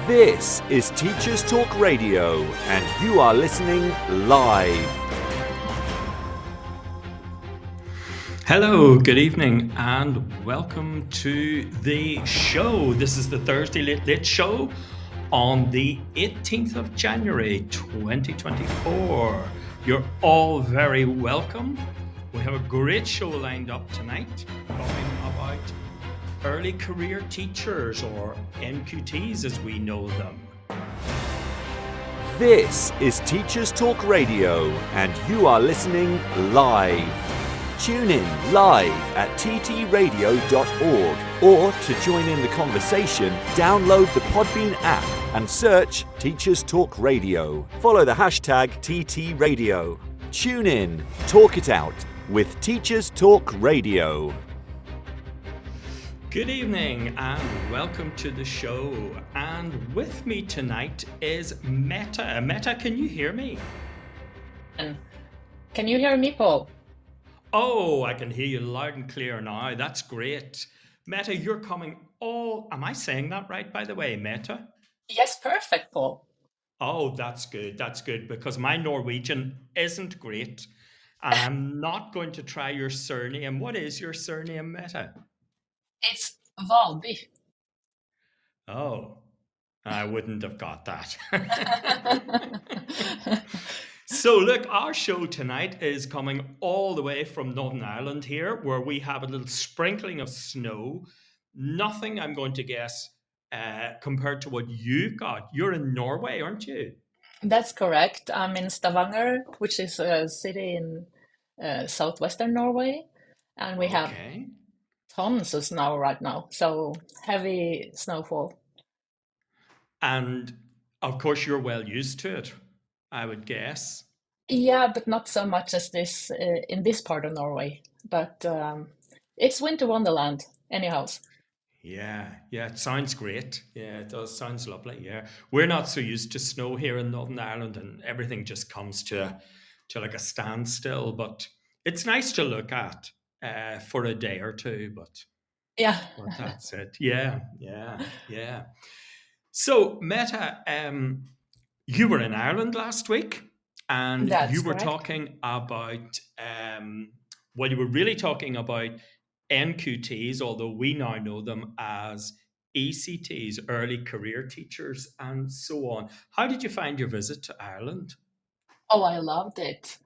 This is Teachers Talk Radio, and you are listening live. Hello, good evening, and welcome to the show. This is the Thursday Late Late Show on the 18th of January 2024. You're all very welcome. We have a great show lined up tonight, talking about early career teachers, or NQTs as we know them. This is Teachers Talk Radio, and you are listening live. Tune in live at ttradio.org, or to join in the conversation, download the Podbean app and search Teachers Talk Radio. Follow the hashtag TTRadio. Tune in, talk it out with Teachers Talk Radio. Good evening and welcome to the show. And with me tonight is Meta. Meta, can you hear me? Can you hear me, Paul? Oh, I can hear you loud and clear now. That's great. Meta, you're coming all... Am I saying that right, by the way, Meta? Yes, perfect, Paul. Oh, that's good. That's good, because my Norwegian isn't great. And I'm not going to try your surname. What is your surname, Meta? It's Valby. Oh, I wouldn't have got that. So look, our show tonight is coming all the way from Northern Ireland here, where we have a little sprinkling of snow. Nothing, I'm going to guess, compared to what you've got. You're in Norway, aren't you? That's correct. I'm in Stavanger, which is a city in southwestern Norway. And we have tons of snow right now, so heavy snowfall. And of course, you're well used to it, I would guess. Yeah, but not so much as this in this part of Norway. But it's winter wonderland, anyhow. Yeah, it sounds great. Yeah, it does. Sounds lovely. Yeah, we're not so used to snow here in Northern Ireland, and everything just comes to like a standstill. But it's nice to look at for a day or two. But that's it. Yeah. So, Meta, you were in Ireland last week, and you were talking about, you were really talking about NQTs, although we now know them as ECTs, early career teachers, and so on. How did you find your visit to Ireland? Oh, I loved it.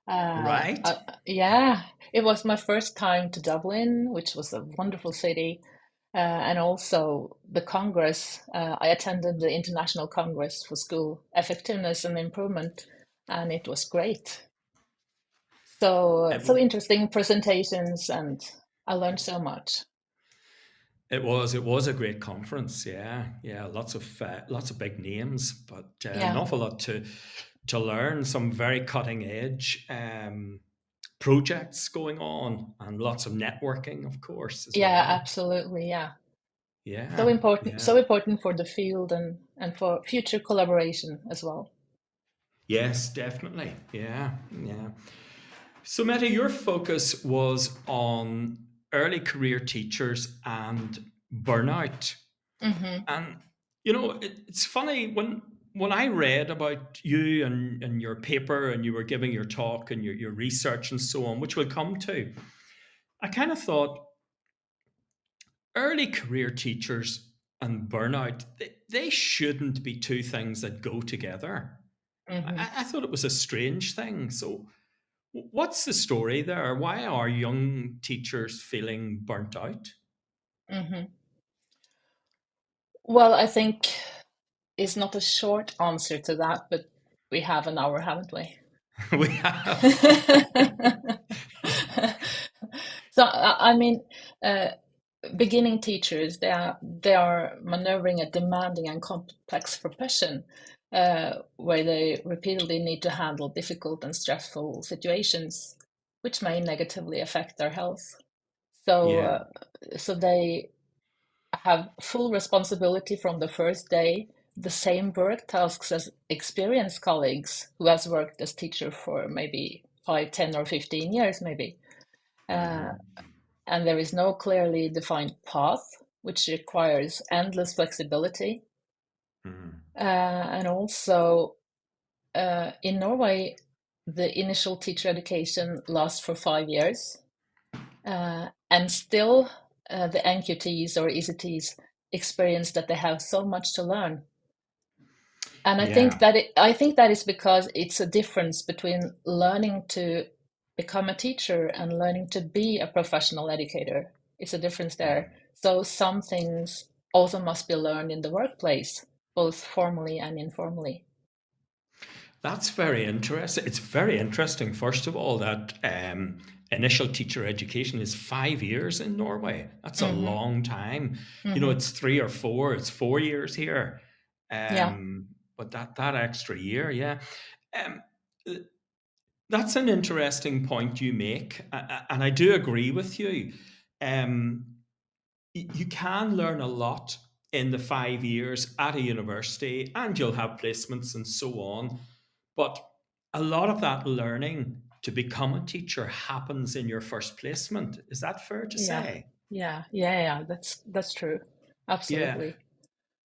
Right? It was my first time to Dublin, which was a wonderful city. And also the Congress. I attended the International Congress for School Effectiveness and Improvement, and it was great. So interesting presentations, and I learned so much. It was a great conference. Yeah. Lots of big names, but an awful lot to learn. Some very cutting edge projects going on, and lots of networking, of course. As well. Absolutely. Yeah. So important for the field and for future collaboration as well. Yes, definitely. Yeah. So, Meta, your focus was on early career teachers and burnout. Mm-hmm. And, it's funny when I read about you and your paper, and you were giving your talk and your research and so on, which we'll come to, I kind of thought early career teachers and burnout, they shouldn't be two things that go together. Mm-hmm. I thought it was a strange thing. So what's the story there? Why are young teachers feeling burnt out? Mm-hmm. Well, I think it's not a short answer to that, but we have an hour, haven't we? We have. So, I mean, beginning teachers, they are maneuvering a demanding and complex profession where they repeatedly need to handle difficult and stressful situations, which may negatively affect their health. So they have full responsibility from the first day, the same work tasks as experienced colleagues who has worked as teacher for maybe 5, 10 or 15 years maybe. And there is no clearly defined path, which requires endless flexibility. And also in Norway, the initial teacher education lasts for 5 years, and still the NQTs or ECTs experience that they have so much to learn. And Yeah. I think that is because it's a difference between learning to become a teacher and learning to be a professional educator. It's a difference there. So some things also must be learned in the workplace, both formally and informally. That's very interesting. It's very interesting, first of all, that initial teacher education is 5 years in Norway. That's a Hmm. long time. Hmm. It's 3 or 4, it's 4 years here. Yeah, But that extra year, yeah. Um, that's an interesting point you make. And I do agree with you. Um, you can learn a lot in the 5 years at a university, and you'll have placements and so on. But a lot of that learning to become a teacher happens in your first placement. Is that fair to yeah, say? yeah. That's true. Yeah. Absolutely.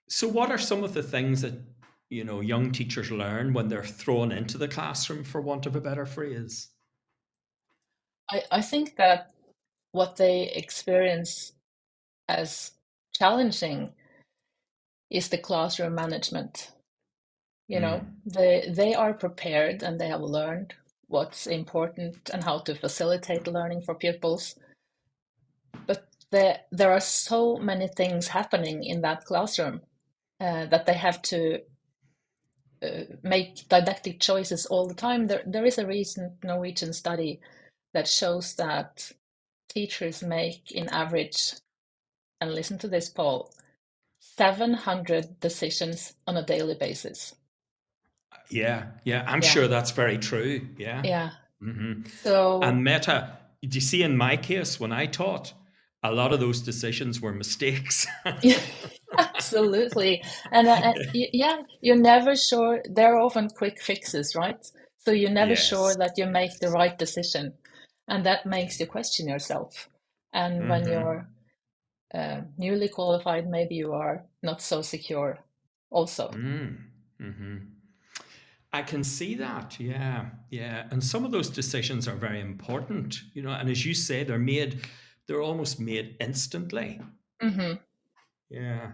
So, what are some of the things that young teachers learn when they're thrown into the classroom, for want of a better phrase? I think that what they experience as challenging is the classroom management. Mm. They are prepared and they have learned what's important and how to facilitate learning for pupils. But there are so many things happening in that classroom that they have to make didactic choices all the time. There is a recent Norwegian study that shows that teachers make, in average, and listen to this, Paul, 700 decisions on a daily basis. Yeah, yeah, I'm Yeah, sure that's very true. Yeah. yeah. Hmm. So And Meta, do you see in my case when I taught, a lot of those decisions were mistakes. yeah, absolutely. And yeah, you're never sure. There are often quick fixes, right? So you're never sure Yes. that you make the right decision, and that makes you question yourself. And when Hmm. you're newly qualified, maybe you are not so secure also. Mm-hmm. I can see that. Yeah, yeah. And some of those decisions are very important, and as you say, they're almost made instantly. Hmm. Yeah,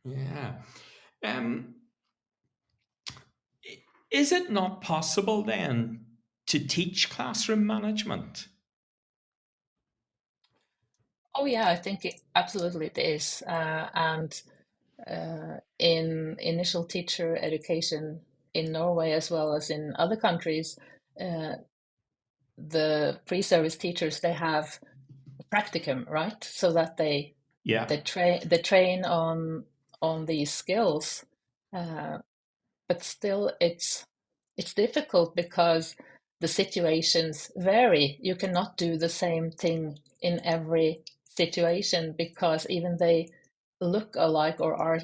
yeah. Um, is it not possible then to teach classroom management? Oh yeah, I think absolutely it is. And in initial teacher education in Norway as well as in other countries, uh, the pre-service teachers they have practicum, right? So that Yeah. they train on these skills. But still, it's difficult because the situations vary. You cannot do the same thing in every situation because even they look alike or are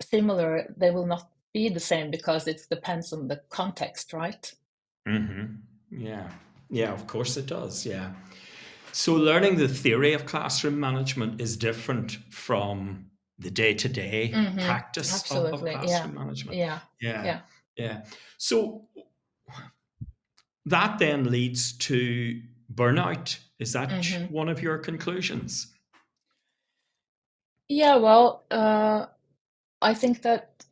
similar, they will not be the same because it depends on the context, right? Hmm. Yeah. Yeah, of course it does. Yeah. So learning the theory of classroom management is different from the day-to-day Hmm. practice of Absolutely. Yeah. classroom management. Yeah. Yeah. Yeah. Yeah. So that then leads to burnout. Is that Hmm. one of your conclusions? Yeah. Well, I think that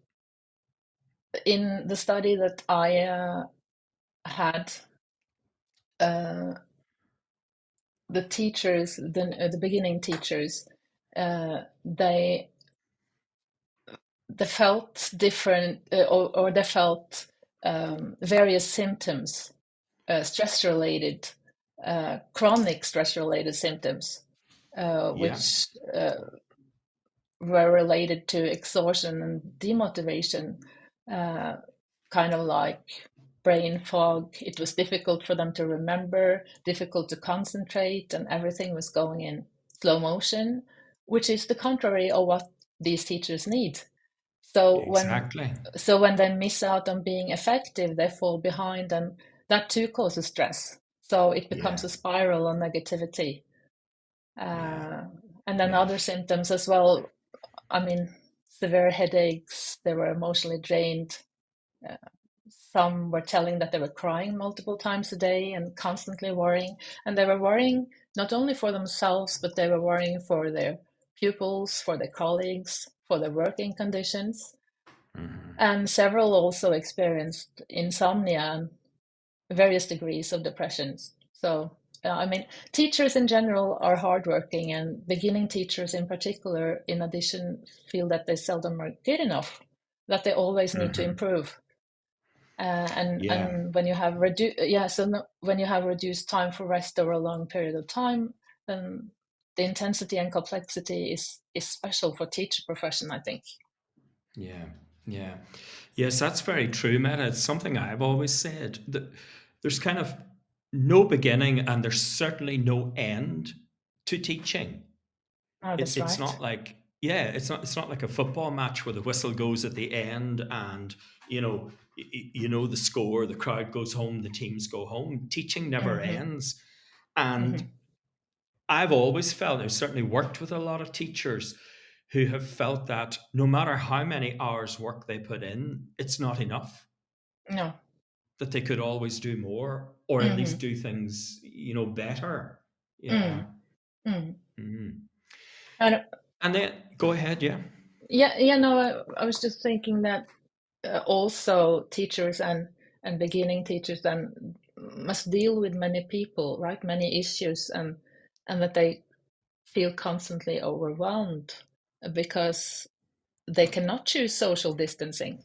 in the study that I had, uh, the teachers, the beginning teachers, they felt different, or they felt various symptoms, stress related, chronic stress related symptoms, Yeah. which were related to exhaustion and demotivation, uh, kind of like brain fog. It was difficult for them to remember, difficult to concentrate, and everything was going in slow motion, which is the contrary of what these teachers need. So Exactly. when they miss out on being effective, they fall behind, and that too causes stress. So it becomes Yeah. a spiral of negativity. Yeah. Uh, and then Yeah. other symptoms as well. I mean, severe headaches. They were emotionally drained. Uh, some were telling that they were crying multiple times a day and constantly worrying. And they were worrying not only for themselves, but they were worrying for their pupils, for their colleagues, for their working conditions. And several also experienced insomnia and various degrees of depression. So, I mean, teachers in general are hardworking, and beginning teachers in particular, in addition, feel that they seldom are good enough, that they always need to improve. Yeah. And when you have when you have reduced time for rest over a long period of time, then the intensity and complexity is special for teacher profession, I think. Yeah, yeah. Yes, that's very true, Meta. It's something I've always said that there's kind of no beginning and there's certainly no end to teaching. Oh, that's It's right. not like, yeah, it's not like a football match where the whistle goes at the end and you know the score, the crowd goes home, the teams go home. Teaching never Mm-hmm. ends. And Mm-hmm. I've always felt, I've certainly worked with a lot of teachers who have felt that no matter how many hours work they put in, it's not enough, No. that they could always do more or at least Mm-hmm. do things, better. Yeah. Mm. Mm. Mhm. And And then go ahead. Yeah. yeah, no, I was just thinking that also teachers and beginning teachers then must deal with many people, right? Many issues, and that they feel constantly overwhelmed because they cannot choose social distancing.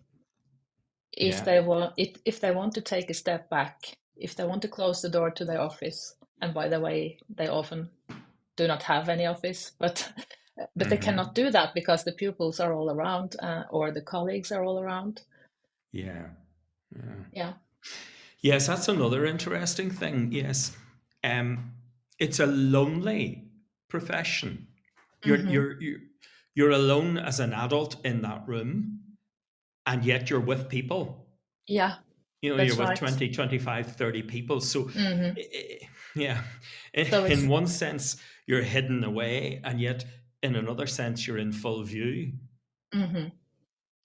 If Yeah. they want to take a step back, if they want to close the door to their office, and by the way, they often do not have any office, but they cannot do that because the pupils are all around, or the colleagues are all around. Yeah. Yeah. Yeah. Yes, that's another interesting thing. Yes. Um, it's a lonely profession. You're Mm-hmm. you're you're you're alone as an adult in that room, and yet you're with people. Yeah, You're that's with right. 20, 25, 30 people. So Mm-hmm. yeah, So in it's one sense you're hidden away, and yet in another sense you're in full view. mm-hmm.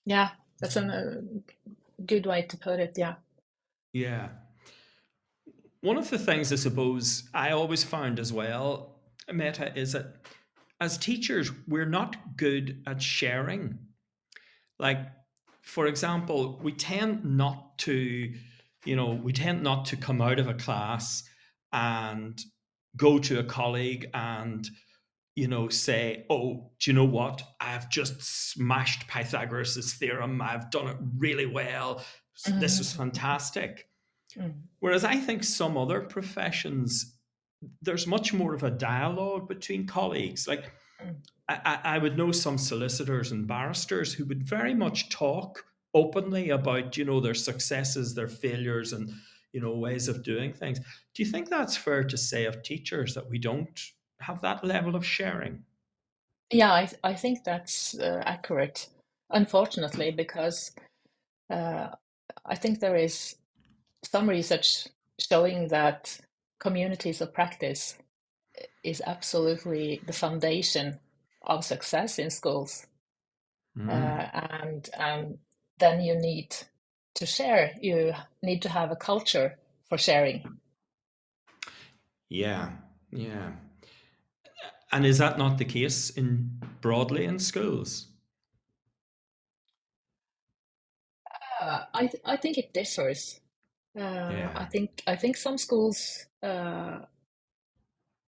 Yeah, that's a good way to put it. Yeah. Yeah. One of the things I suppose I always found as well, Meta, is that as teachers, we're not good at sharing. Like, for example, we tend not to come out of a class and go to a colleague and, say, oh, do you know what? I've just smashed Pythagoras' theorem. I've done it really well. This was Mm-hmm. fantastic. Mm-hmm. Whereas I think some other professions, there's much more of a dialogue between colleagues. Like I would know some solicitors and barristers who would very much talk openly about, their successes, their failures, and, ways of doing things. Do you think that's fair to say of teachers that we don't have that level of sharing? Yeah, I think that's accurate, unfortunately, because uh, I think there is some research showing that communities of practice is absolutely the foundation of success in schools. Mm. And then you need to share. You need to have a culture for sharing. Yeah, yeah. And is that not the case in broadly in schools? I think it differs. Yeah. I think some schools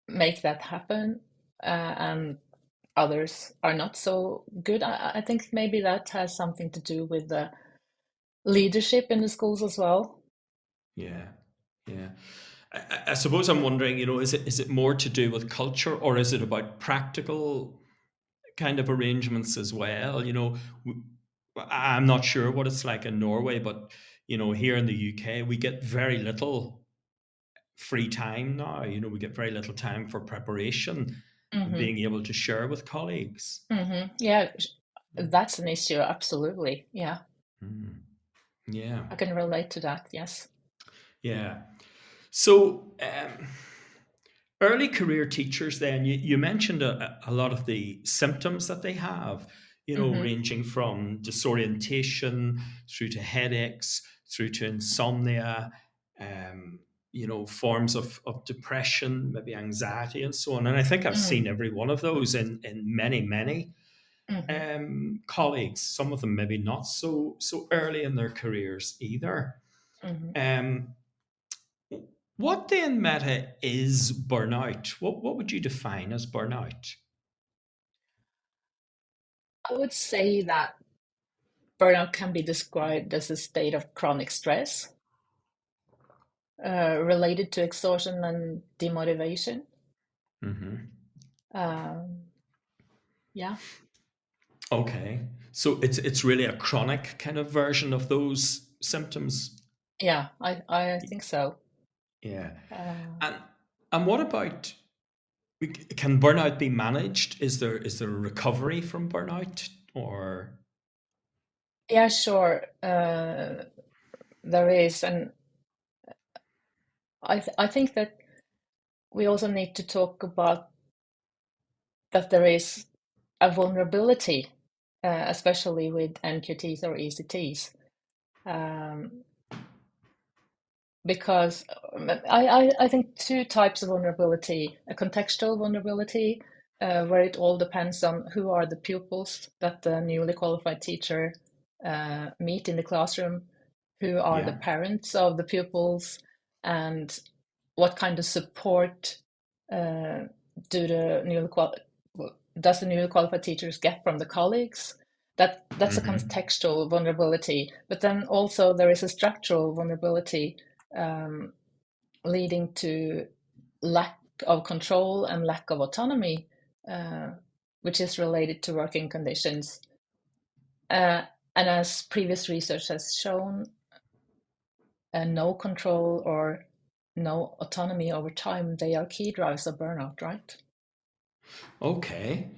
make that happen, and others are not so good. I think maybe that has something to do with the leadership in the schools as well. Yeah, yeah. I suppose I'm wondering, is it more to do with culture or is it about practical kind of arrangements as well? I'm not sure what it's like in Norway, but here in the UK, we get very little free time now. We get very little time for preparation and Hmm. being able to share with colleagues. Yeah, that's an issue. Absolutely. Yeah, Mm. Yeah, I can relate to that. Yes. yeah. So, early career teachers, then, you mentioned a lot of the symptoms that they have. ranging from disorientation through to headaches, through to insomnia, forms of depression, maybe anxiety, and so on. And I think I've seen every one of those in many, many colleagues. Some of them maybe not so early in their careers either. Um, what then, Meta, is burnout? What would you define as burnout? I would say that burnout can be described as a state of chronic stress related to exhaustion and demotivation. Yeah. Okay, so it's really a chronic kind of version of those symptoms. Yeah, I think so. Yeah, Uh, and what about, can burnout be managed? Is there a recovery from burnout, or? yeah, sure. There is, and I think that we also need to talk about that there is a vulnerability, especially with NQTs or ECTs, because I think two types of vulnerability: a contextual vulnerability, where it all depends on who are the pupils that the newly qualified teacher meet in the classroom, who are the Yeah. parents of the pupils, and what kind of support do the does the newly qualified teachers get from the colleagues? That's a contextual vulnerability, but then also there is a structural vulnerability leading to lack of control and lack of autonomy, which is related to working conditions. And as previous research has shown, no control or no autonomy over time, they are key drivers of burnout, right? Okay.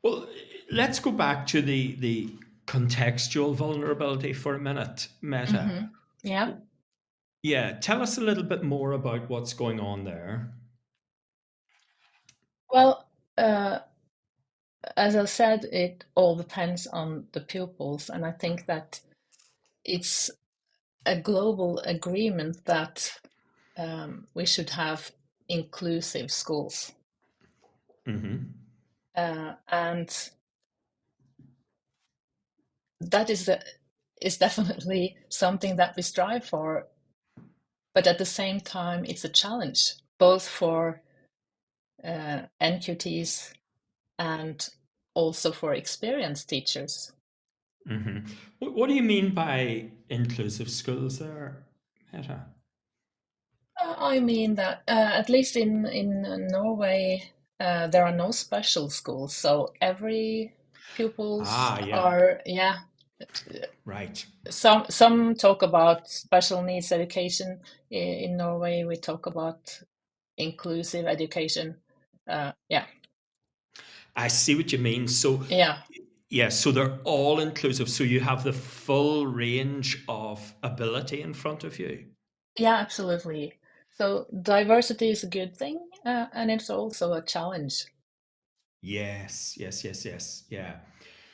Well, let's go back to the contextual vulnerability for a minute, Meta. Yeah. Yeah, tell us a little bit more about what's going on there. Well, as I said, it all depends on the pupils, and I think that it's a global agreement that we should have inclusive schools. And that is definitely something that we strive for. But at the same time, it's a challenge, both for NQTs and also for experienced teachers. What do you mean by inclusive schools there, Meta? I mean that at least in Norway, there are no special schools, so every pupils Ah, yeah, are, yeah. right. Some talk about special needs education. In Norway, we talk about inclusive education. Yeah, I see what you mean. So, yeah, yeah, so they're all inclusive. So you have the full range of ability in front of you. yeah, absolutely. So diversity is a good thing, and it's also a challenge. Yes, yes, yes, yes. Yeah.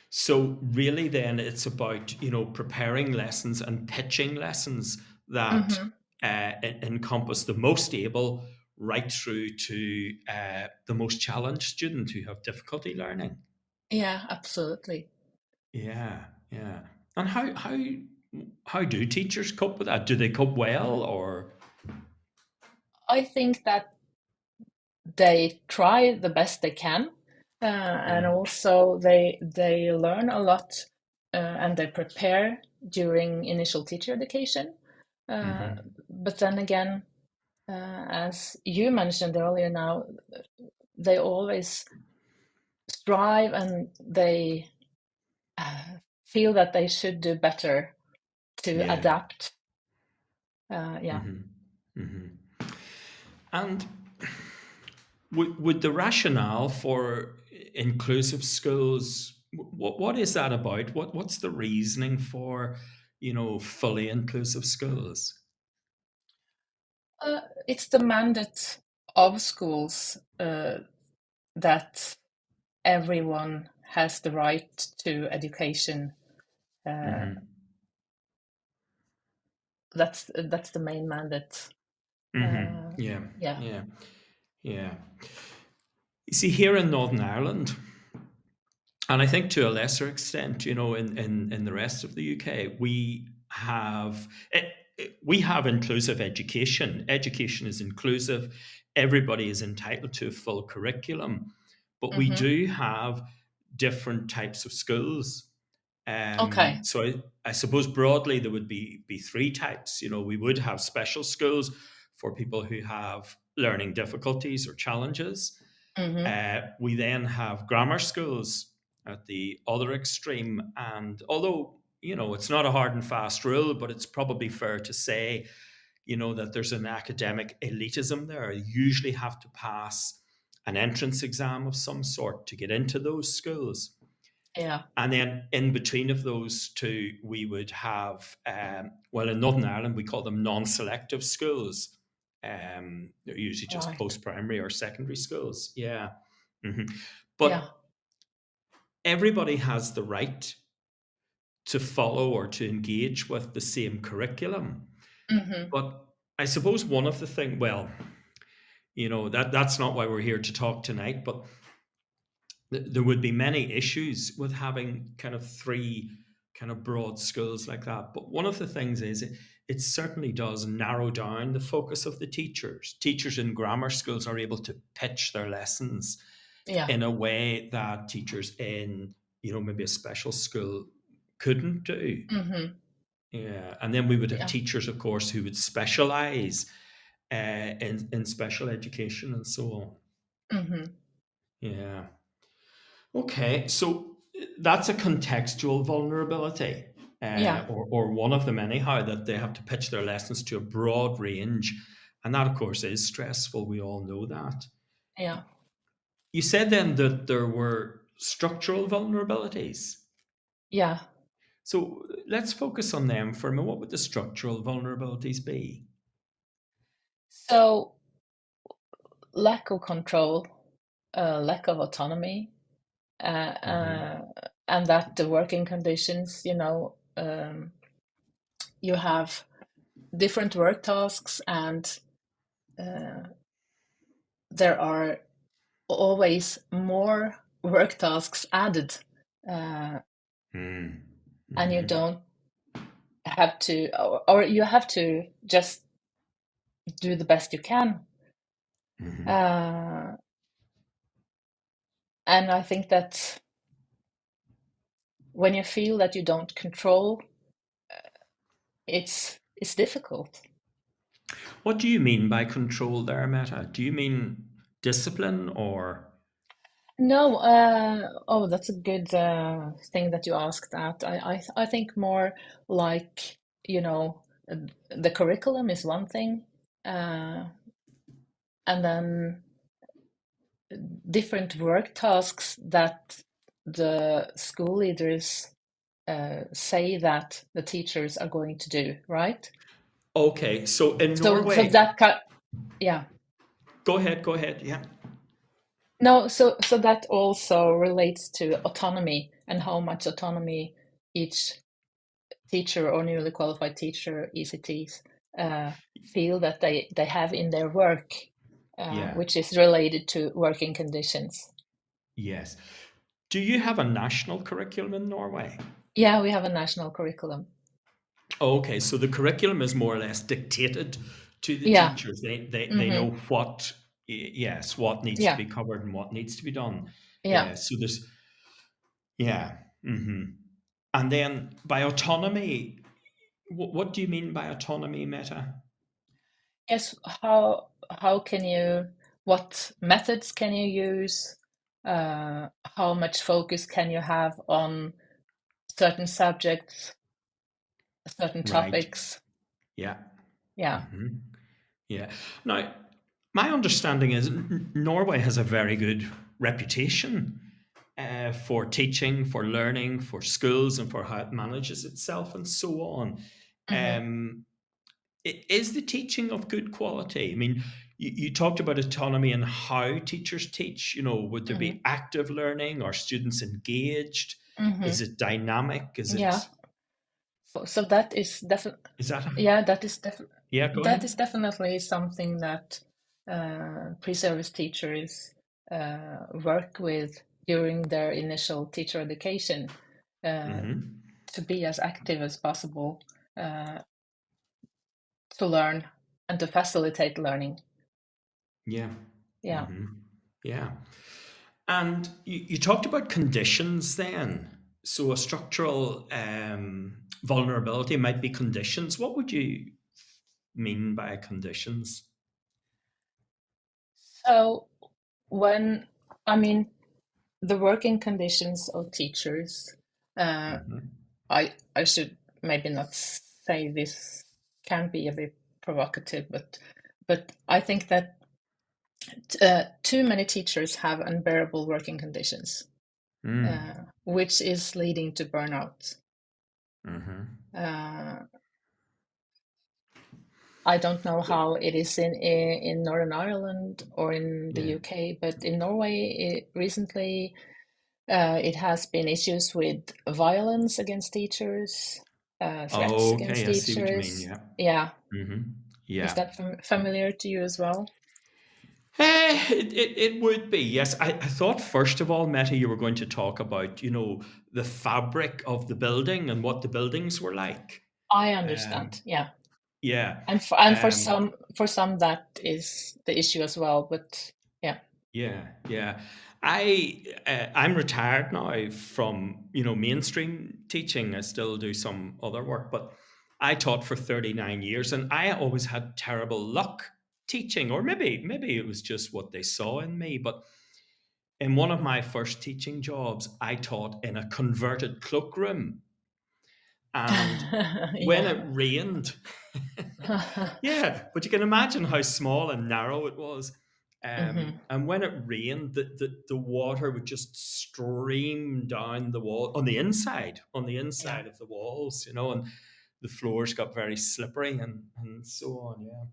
So really then it's about, preparing lessons and pitching lessons that Hmm. encompass the most able right through to the most challenged student who have difficulty learning. Yeah, absolutely. Yeah, yeah. And how do teachers cope with that? Do they cope well, or? I think that they try the best they can, and Yeah. also they learn a lot, and they prepare during initial teacher education. Uh, but then again, as you mentioned earlier, now they always strive and they feel that they should do better to Yeah. adapt. Yeah. And would the rationale for inclusive schools, what is that about? What's the reasoning for, fully inclusive schools? It's the mandate of schools that everyone has the right to education. That's the main mandate. Yeah, Yeah. yeah, yeah. You see, here in Northern Ireland, and I think to a lesser extent, in the rest of the UK, we have inclusive education. Education is inclusive. Everybody is entitled to a full curriculum, but we do have different types of schools. Okay. So I suppose broadly there would be three types. We would have special schools for people who have learning difficulties or challenges. We then have grammar schools at the other extreme. And although, it's not a hard and fast rule, but it's probably fair to say, that there's an academic elitism there. You usually have to pass an entrance exam of some sort to get into those schools. Yeah. And then in between of those two, we would have, in Northern Ireland, we call them non-selective schools. They're usually just Right. post-primary or secondary schools. Yeah. Yeah. But everybody has the right to follow or to engage with the same curriculum. But I suppose one of the things, that's not why we're here to talk tonight, but there would be many issues with having kind of three kind of broad schools like that. But one of the things is it certainly does narrow down the focus of the teachers. Teachers in grammar schools are able to pitch their lessons in a way that teachers in, maybe a special school couldn't do. Yeah. And then we would have teachers, of course, who would specialize in special education and so on. Yeah. Okay, so that's a contextual vulnerability, or one of them anyhow, that they have to pitch their lessons to a broad range. And that, of course, is stressful. We all know that. Yeah. You said then that there were structural vulnerabilities. Yeah. So let's focus on them for a minute. What would the structural vulnerabilities be? So lack of control, lack of autonomy, and that the working conditions, you have different work tasks, and there are always more work tasks added, and you don't have to, or you have to just do the best you can. And I think that when you feel that you don't control, it's difficult. What do you mean by control there, Meta? Do you mean discipline or? No, that's a good thing that you asked that. I think more like, the curriculum is one thing, and then different work tasks that the school leaders say that the teachers are going to do, right? Okay, so in So Norway, that yeah. Go ahead, yeah. No, so that also relates to autonomy and how much autonomy each teacher or newly qualified teacher, ECTs, feel that they have in their work, which is related to working conditions. Yes. Do you have a national curriculum in Norway? Yeah, we have a national curriculum. Okay, so the curriculum is more or less dictated to the teachers. They know what needs to be covered and what needs to be done. So there's And then by autonomy, what do you mean by autonomy, Meta? Yes, how can you, what methods can you use? How much focus can you have on certain subjects, certain topics? Yeah. Yeah. Yeah. Now, my understanding is Norway has a very good reputation for teaching, for learning, for schools, and for how it manages itself, and so on. Is the teaching of good quality? I mean, you talked about autonomy and how teachers teach. Would there Hmm. be active learning? Are students engaged? Hmm. Is it dynamic? Is Yeah. it So that is definitely, is that yeah, yeah? Go that is ahead. definitely something that pre-service teachers work with during their initial teacher education, uh, Mm-hmm. to be as active as possible, uh, to learn and to facilitate learning. Yeah. Yeah. Mm-hmm. Yeah. And you talked about conditions then. So a structural vulnerability might be conditions. What would you mean by conditions? So when, I mean, the working conditions of teachers, uh, Hmm. I should maybe not say this, can be a bit provocative, but I think that too many teachers have unbearable working conditions, Mm. which is leading to burnout. Hmm. Uh, I don't know how it is in Northern Ireland or in the Yeah. UK, but in Norway recently it has been issues with violence against teachers, threats against Okay, I see what you mean. teachers. Yeah. Yeah, Hmm. is Yeah. that familiar to you as well? It would be, yes. I thought, first of all, Meta, you were going to talk about, the fabric of the building and what the buildings were like. I Um, understand. Yeah, yeah. and Um, for some that is the issue as well. But yeah. yeah, yeah. I'm retired now from mainstream teaching. I still do some other work, but I taught for 39 years, and I always had terrible luck teaching, or maybe it was just what they saw in me. But in one of my first teaching jobs, I taught in a converted cloakroom, and when it Yeah. rained, yeah, but you can imagine how small and narrow it was. Hmm. And when it rained, the water would just stream down the wall on the Yeah. inside of the walls, and the floors got very slippery and so on. Yeah.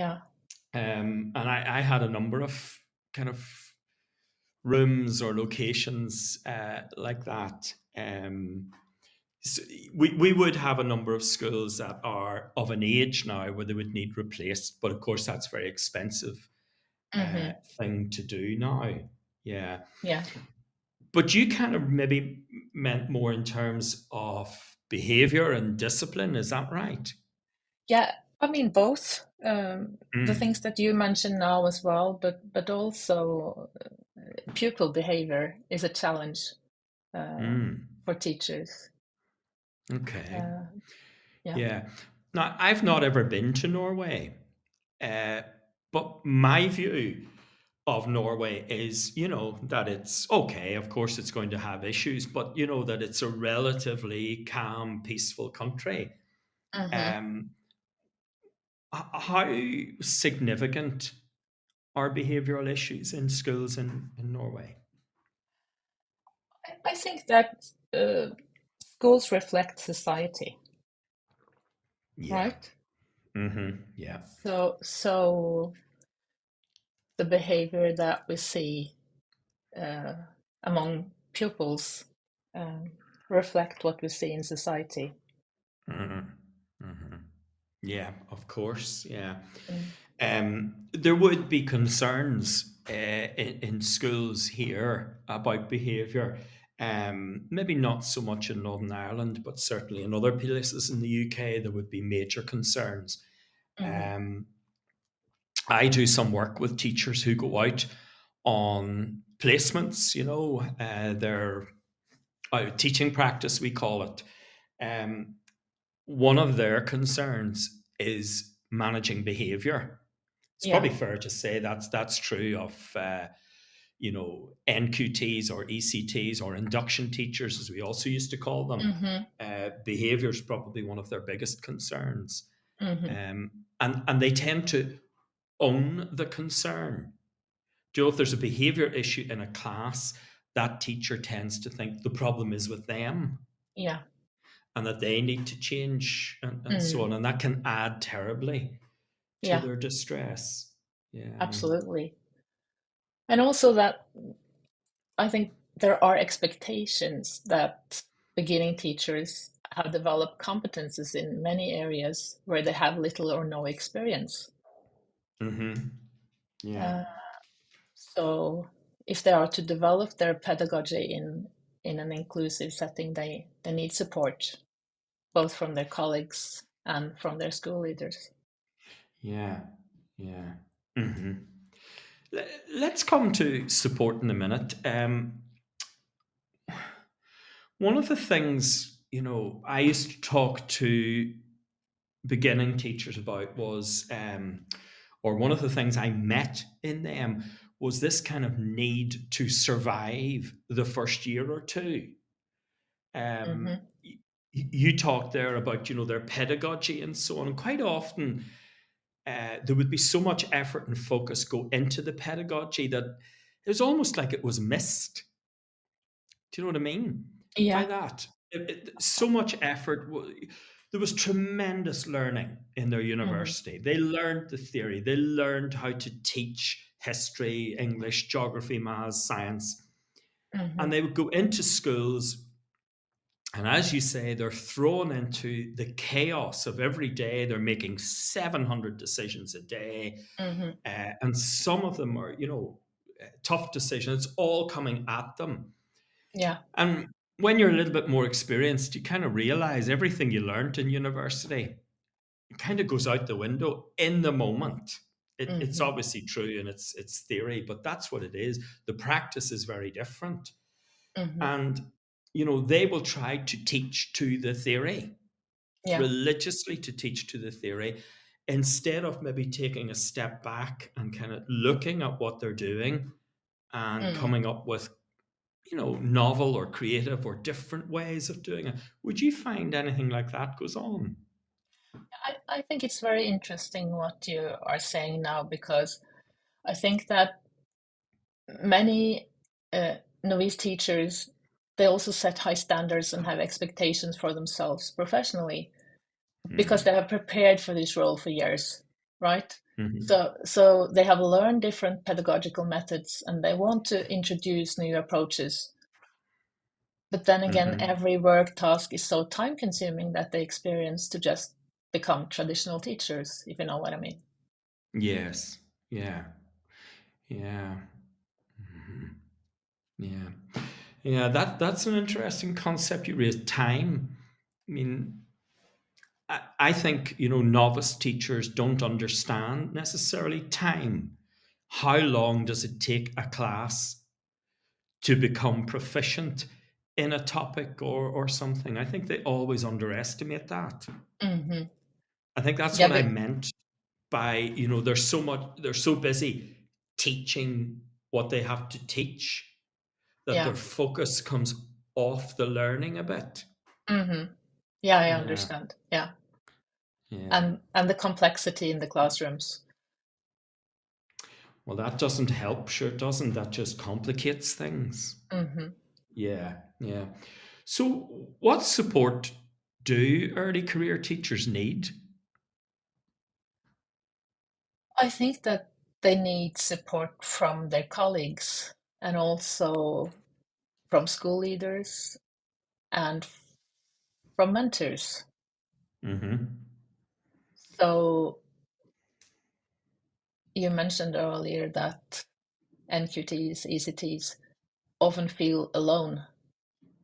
Yeah. And I had a number of kind of rooms or locations like that. So we would have a number of schools that are of an age now where they would need replaced, but of course that's a very expensive Hmm. thing to do now. Yeah, Yeah. but you kind of maybe meant more in terms of behavior and discipline. Is that right? Yeah. I mean, both the things Mm, that you mentioned now as well, but also pupil behavior is a challenge uh, mm, for teachers. okay. Uh, yeah. Yeah. Now I've not ever been to Norway, uh, but my view of Norway is, that it's okay. Of course, it's going to have issues, but that it's a relatively calm, peaceful country. Hmm. Um, how significant are behavioural issues in schools in Norway? I think that schools reflect society, Yeah. right? Yeah. So the behavior that we see uh, among pupils um, reflect what we see in society. hmm hmm Yeah, of course. Yeah. Mm. There would be concerns in schools here about behaviour. Maybe not so much in Northern Ireland, but certainly in other places in the UK, there would be major concerns. Mhm. Um, I do some work with teachers who go out on placements, their teaching practice, we call it. Um, One of their concerns is managing behavior. It's Yeah. probably fair to say that's true of NQTs or ECTs or induction teachers, as we also used to call them. Hmm. Behavior is probably one of their biggest concerns, Hmm. and they tend to own the concern. Do you know if there's a behavior issue in a class, that teacher tends to think the problem is with them Yeah. and that they need to change and so Mm. on. And that can add terribly to Yeah. their distress. Yeah. Absolutely. And also that I think there are expectations that beginning teachers have developed competences in many areas where they have little or no experience. Mm-hmm. Yeah. Uh, so if they are to develop their pedagogy in an inclusive setting, they need support both from their colleagues and from their school leaders. Yeah. Yeah. Mm-hmm. Let's come to support in a minute. One of the things, I used to talk to beginning teachers about was, or one of the things I met in them was this kind of need to survive the first year or two. Hmm. You talked there about, their pedagogy and so on. And quite often, there would be so much effort and focus go into the pedagogy that it was almost like it was missed. Do you know what I mean by Yeah. that? So much effort. There was tremendous learning in their Hmm. university. They learned the theory. They learned how to teach history, English, geography, maths, science. Hmm. And they would go into schools. And as you say, they're thrown into the chaos of every day. They're making 700 decisions a day. Hmm. And some of them are, tough decisions. It's all coming at them. Yeah. And when you're a little bit more experienced, you kind of realize everything you learned in university kind of goes out the window in the moment. It's Hmm. obviously true and it's theory, but that's what it is. The practice is very different. Hmm. And, they will try to teach to the theory, Yeah. religiously to teach to the theory, instead of maybe taking a step back and kind of looking at what they're doing and Mm. coming up with novel or creative or different ways of doing it. Would you find anything like that goes on? I think it's very interesting what you are saying now because I think that many novice teachers they also set high standards and have expectations for themselves professionally because they Mm-hmm. have prepared for this role for years, right? Mm-hmm. So they have learned different pedagogical methods and they want to introduce new approaches. But then again, Mm-hmm. every work task is so time consuming that they experience to just become traditional teachers, if you know what I mean. Yes. Yeah. Yeah. Mhm. Yeah. Yeah. That's an interesting concept you raised. Time. I mean, I think novice teachers don't understand necessarily time. How long does it take a class to become proficient in a topic or something? I think they always underestimate that. Hmm. I think that's Yeah, what I but meant by, they're so busy teaching what they have to teach that yeah. their focus comes off the learning a bit. Hmm. Yeah, I Yeah, understand. Yeah. yeah. And the complexity in the classrooms. Well, that doesn't help, sure it doesn't. That just complicates things. Hmm. Yeah, yeah. So, what support do early career teachers need? I think that they need support from their colleagues and also from school leaders and from mentors. Mm-hmm. So you mentioned earlier that NQTs, ECTs often feel alone,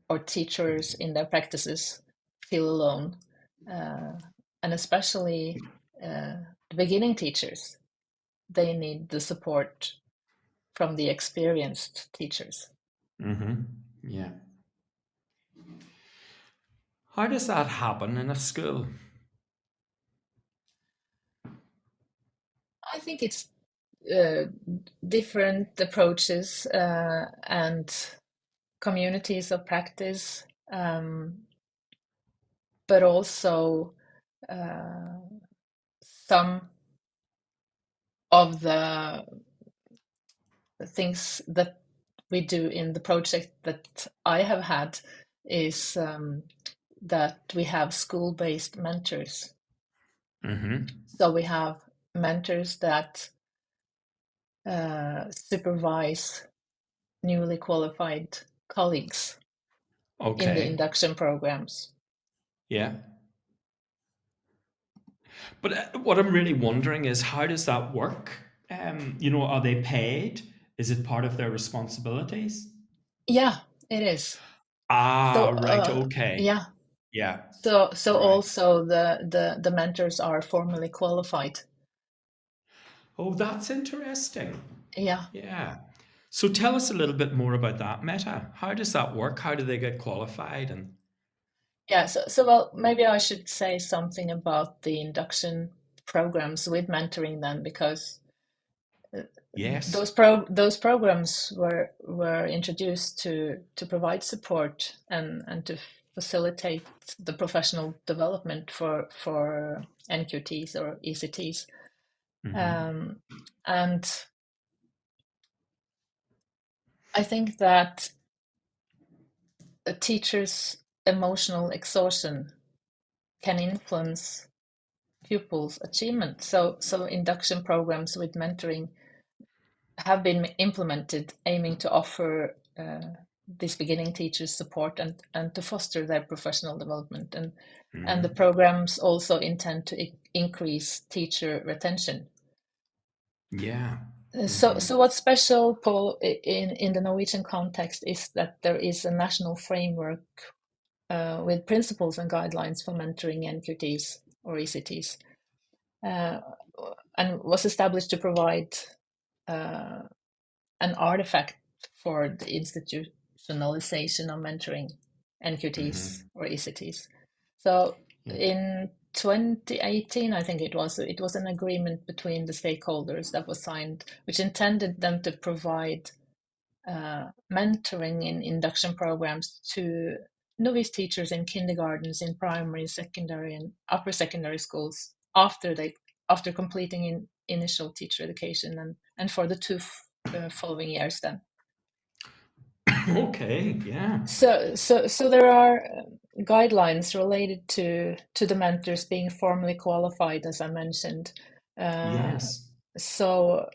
or teachers in their practices feel alone, uh, and especially the beginning teachers, they need the support from the experienced teachers. Mm-hmm. Yeah. How does that happen in a school? I think it's uh, different approaches and communities of practice, but also uh, some of the things that we do in the project that I have had is that we have school-based mentors. Mm-hmm. So we have mentors that supervise newly qualified colleagues in the Okay. induction programs. Yeah. But what I'm really wondering is, how does that work? Are they paid? Is it part of their responsibilities? Yeah, it is. Ah, So right. Okay. yeah, Yeah. so Right. also the mentors are formally qualified. Oh, that's interesting. Yeah. Yeah. So tell us a little bit more about that, Meta. How does that work? How do they get qualified? And Yeah, so well, maybe I should say something about the induction programs with mentoring then, because yes. those programs were introduced to provide support and to facilitate the professional development for NQTs or ECTs. Mm-hmm. Um, and I think that a teacher's emotional exhaustion can influence pupils' achievement. So induction programs with mentoring have been implemented, aiming to offer these beginning teachers support and to foster their professional development. And the Mm-hmm. programs also intend to increase teacher retention. Yeah. So, Mm-hmm. so what's special, Paul, in the Norwegian context is that there is a national framework with principles and guidelines for mentoring NQTs or ECTs, uh, and was established to provide uh, an artifact for the institutionalization of mentoring NQTs Mm-hmm. or ECTs. So Yeah. in 2018, I think it was an agreement between the stakeholders that was signed, which intended them to provide mentoring in induction programs to novice teachers in kindergartens, in primary, secondary, and upper secondary schools after completing initial teacher education and for the two following years then. Okay. Yeah. So there are guidelines related to the mentors being formally qualified, as I mentioned. Uh, Yes. so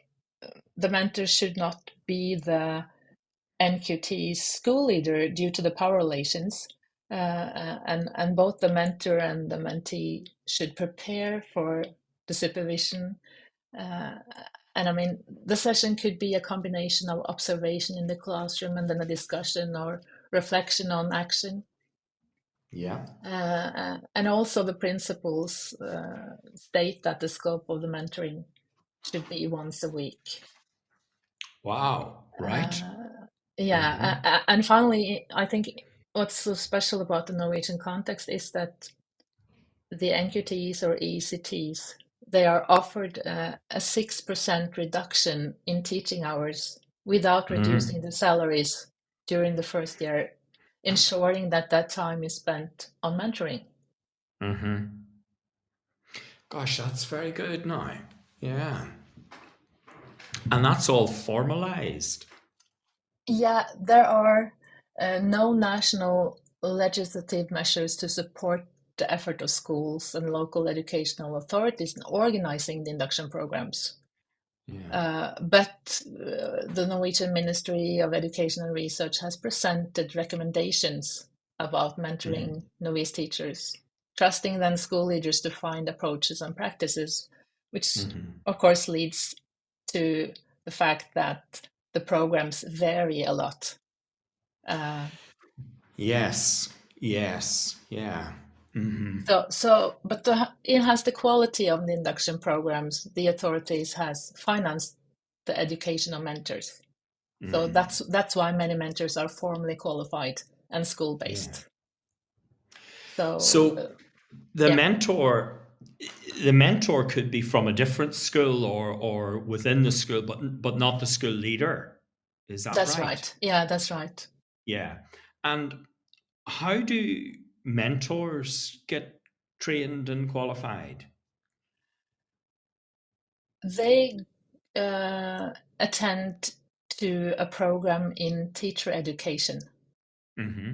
the mentors should not be the NQT's school leader due to the power relations, and both the mentor and the mentee should prepare for the supervision. Uh, and I mean, the session could be a combination of observation in the classroom and then a discussion or reflection on action. Yeah. And also, the principles state that the scope of the mentoring should be once a week. Wow. Right. Uh, Mm-hmm. yeah, and finally, I think what's so special about the Norwegian context is that the NQTs or ECTs, they are offered a 6% reduction in teaching hours without Mm-hmm. reducing the salaries during the first year, ensuring that that time is spent on mentoring. Mm-hmm. Gosh, that's very good now. Yeah. And that's all formalized. Yeah, there are no national legislative measures to support the effort of schools and local educational authorities in organizing the induction programs. Yeah. But the Norwegian Ministry of Education and Research has presented recommendations about Mm-hmm. mentoring novice teachers, trusting then school leaders to find approaches and practices, which Mm-hmm. of course leads to the fact that the programs vary a lot. Uh, Yes. Yes. Yeah. Mm-hmm. but to enhance the quality of the induction programs, the authorities has financed the education of mentors. So Mm-hmm. that's why many mentors are formally qualified and school Yeah. based. So So the yeah, mentor the mentor could be from a different school or within the school, but not the school leader. Is that that's right? right. Yeah, that's right. Yeah. And how do mentors get trained and qualified? They uh, attend to a program in teacher education, Hmm.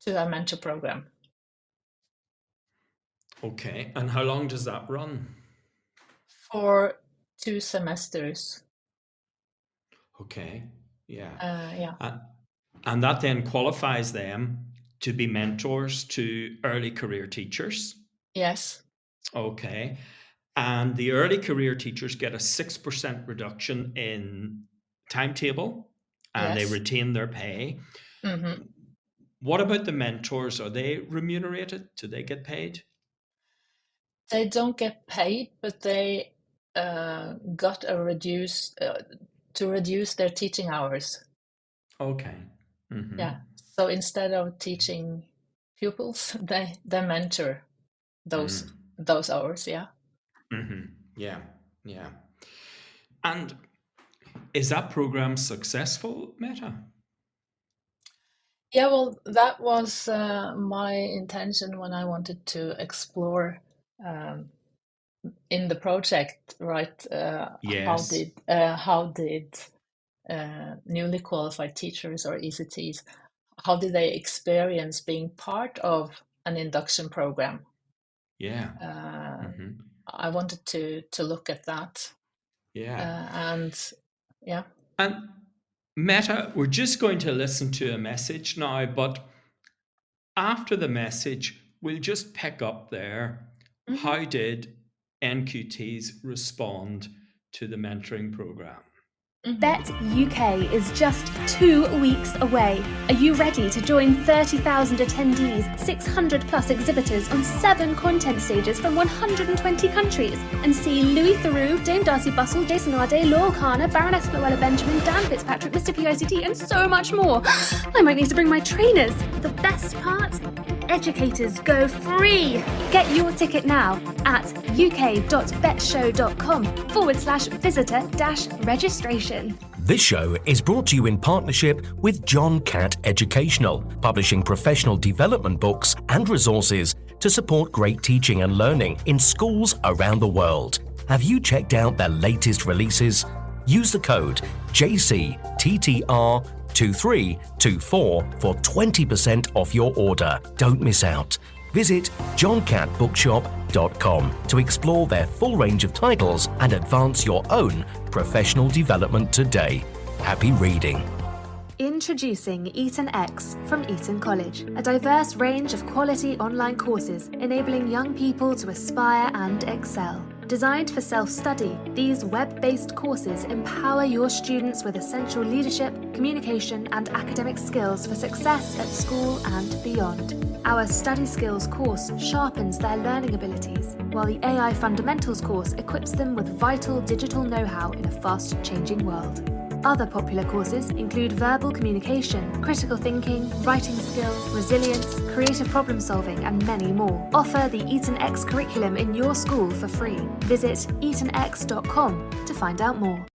to a mentor program Okay. And how long does that run? for 2 semesters. Okay. Yeah. Yeah. And that then qualifies them to be mentors to early career teachers. Yes. Okay. And the early career teachers get a 6% reduction in timetable and they Yes. retain their pay. Hmm. What about the mentors? Are they remunerated? Do they get paid? They don't get paid, but they got a to reduce their teaching hours. Okay. Mm-hmm. Yeah. So instead of teaching pupils, they mentor those Mm. those hours. Yeah. Mm-hmm. Yeah. Yeah. And is that program successful, Meta? Yeah. Well, that was my intention when I wanted to explore um, in the project, right? Yes. How did newly qualified teachers or ECTs, how did they experience being part of an induction program? Yeah. Uh, Mm-hmm. I wanted to look at that, Yeah. and yeah. And Meta, we're just going to listen to a message now, but after the message, we'll just pick up there. Mhm. How did NQTs respond to the mentoring program? Bet UK is just 2 weeks away. Are you ready to join 30,000 attendees, 600 plus exhibitors on 7 content stages from 120 countries and see Louis Theroux, Dame Darcy Bustle, Jason Arde, Laurel Kana, Baroness Luella Benjamin, Dan Fitzpatrick, Mr. PICT and so much more? I might need to bring my trainers. The best part? Educators go free. Get your ticket now at uk.betshow.com/visitor-registration. This show is brought to you in partnership with John Catt Educational, publishing professional development books and resources to support great teaching and learning in schools around the world. Have you checked out their latest releases? Use the code JCTTR2324 for 20% off your order. Don't miss out. Visit johncattbookshop.com to explore their full range of titles and advance your own professional development today. Happy reading. Introducing Eton X from Eton College, a diverse range of quality online courses enabling young people to aspire and excel. Designed for self-study, these web-based courses empower your students with essential leadership, communication and academic skills for success at school and beyond. Our Study Skills course sharpens their learning abilities, while the AI Fundamentals course equips them with vital digital know-how in a fast-changing world. Other popular courses include verbal communication, critical thinking, writing skills, resilience, creative problem solving, and many more. Offer the Eton X curriculum in your school for free. Visit etonx.com to find out more.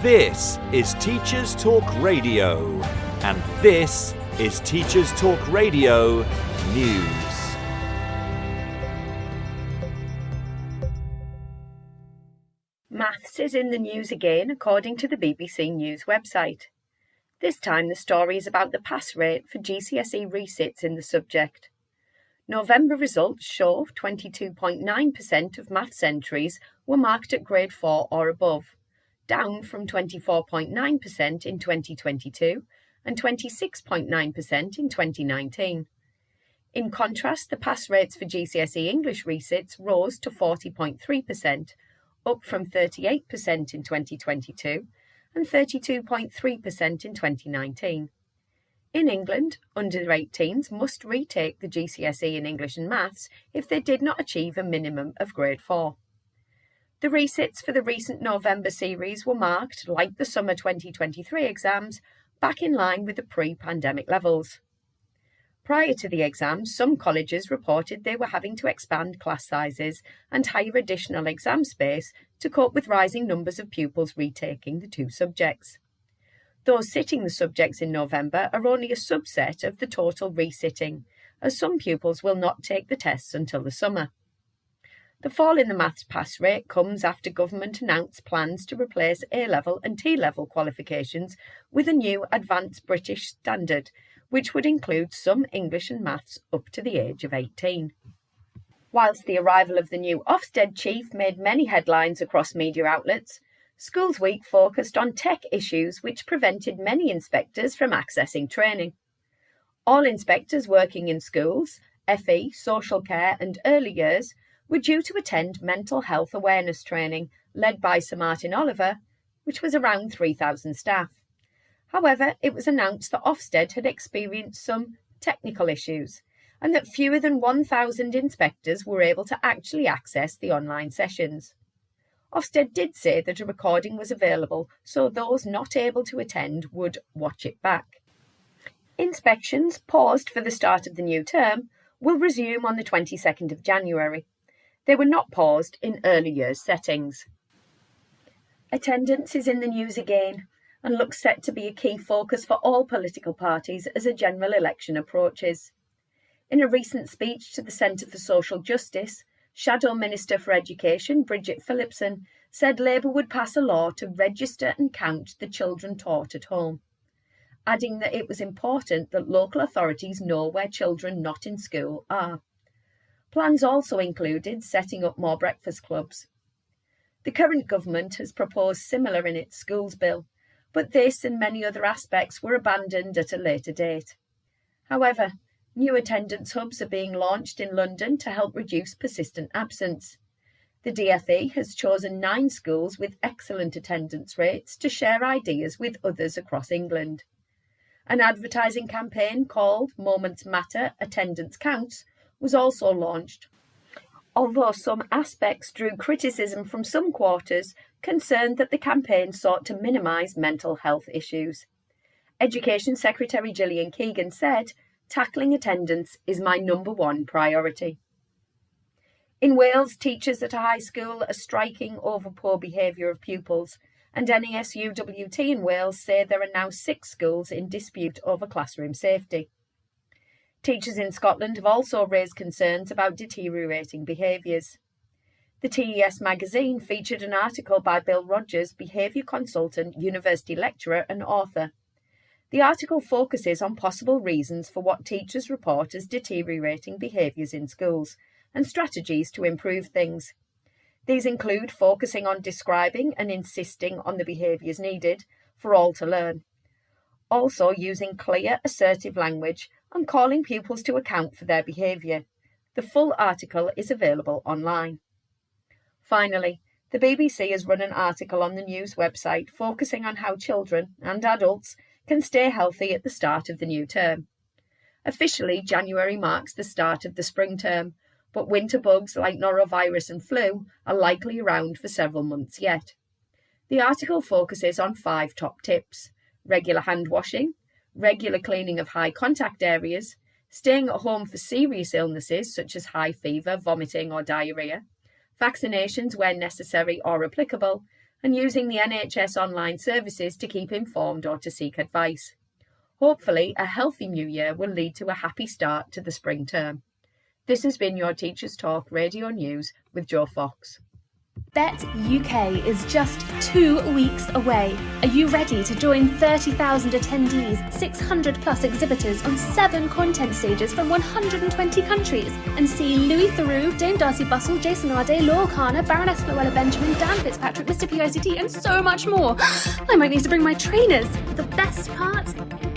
This is Teachers Talk Radio, and this is Teachers Talk Radio News. Maths is in the news again, according to the BBC News website. This time the story is about the pass rate for GCSE resits in the subject. November results show 22.9% of maths entries were marked at grade 4 or above, down from 24.9% in 2022 and 26.9% in 2019. In contrast, the pass rates for GCSE English resits rose to 40.3%, up from 38% in 2022 and 32.3% in 2019. In England, under 18s must retake the GCSE in English and Maths if they did not achieve a minimum of grade 4. The resits for the recent November series were marked, like the summer 2023 exams, back in line with the pre-pandemic levels. Prior to the exams, some colleges reported they were having to expand class sizes and hire additional exam space to cope with rising numbers of pupils retaking the 2 subjects. Those sitting the subjects in November are only a subset of the total resitting, as some pupils will not take the tests until the summer. The fall in the maths pass rate comes after government announced plans to replace A-level and T-level qualifications with a new Advanced British Standard, which would include some English and Maths up to the age of 18. Whilst the arrival of the new Ofsted chief made many headlines across media outlets, Schools Week focused on tech issues which prevented many inspectors from accessing training. All inspectors working in schools, FE, social care and early years were due to attend mental health awareness training led by Sir Martin Oliver, which was around 3,000 staff. However, it was announced that Ofsted had experienced some technical issues and that fewer than 1,000 inspectors were able to actually access the online sessions. Ofsted did say that a recording was available, so those not able to attend would watch it back. Inspections, paused for the start of the new term, will resume on the 22nd of January. They were not paused in early years settings. Attendance is in the news again and looks set to be a key focus for all political parties as a general election approaches. In a recent speech to the Centre for Social Justice, Shadow Minister for Education Bridget Phillipson said Labour would pass a law to register and count the children taught at home, adding that it was important that local authorities know where children not in school are. Plans also included setting up more breakfast clubs. The current government has proposed similar in its schools bill, but this and many other aspects were abandoned at a later date. However, new attendance hubs are being launched in London to help reduce persistent absence. The DfE has chosen 9 schools with excellent attendance rates to share ideas with others across England. An advertising campaign called Moments Matter, Attendance Counts was also launched. Although some aspects drew criticism from some quarters concerned that the campaign sought to minimise mental health issues. Education Secretary Gillian Keegan said, "Tackling attendance is my number one priority." In Wales, teachers at a high school are striking over poor behaviour of pupils, and NASUWT in Wales say there are now 6 schools in dispute over classroom safety. Teachers in Scotland have also raised concerns about deteriorating behaviours. The TES magazine featured an article by Bill Rogers, behaviour consultant, university lecturer and author. The article focuses on possible reasons for what teachers report as deteriorating behaviours in schools and strategies to improve things. These include focusing on describing and insisting on the behaviours needed for all to learn. Also using clear, assertive language and calling pupils to account for their behaviour. The full article is available online. Finally, the BBC has run an article on the news website focusing on how children and adults can stay healthy at the start of the new term. Officially, January marks the start of the spring term, but winter bugs like norovirus and flu are likely around for several months yet. The article focuses on 5 top tips: regular hand washing, regular cleaning of high contact areas, staying at home for serious illnesses such as high fever, vomiting or diarrhoea, vaccinations where necessary or applicable, and using the NHS online services to keep informed or to seek advice. Hopefully, a healthy new year will lead to a happy start to the spring term. This has been your Teachers Talk Radio News with Jo Fox. Bet UK is just 2 weeks away. Are you ready to join 30,000 attendees, 600 plus exhibitors on 7 content stages from 120 countries and see Louis Theroux, Dame Darcy Bustle, Jason Arde, Laurel Kana, Baroness Floella Benjamin, Dan Fitzpatrick, Mr. PICT and so much more? I might need to bring my trainers. The best part?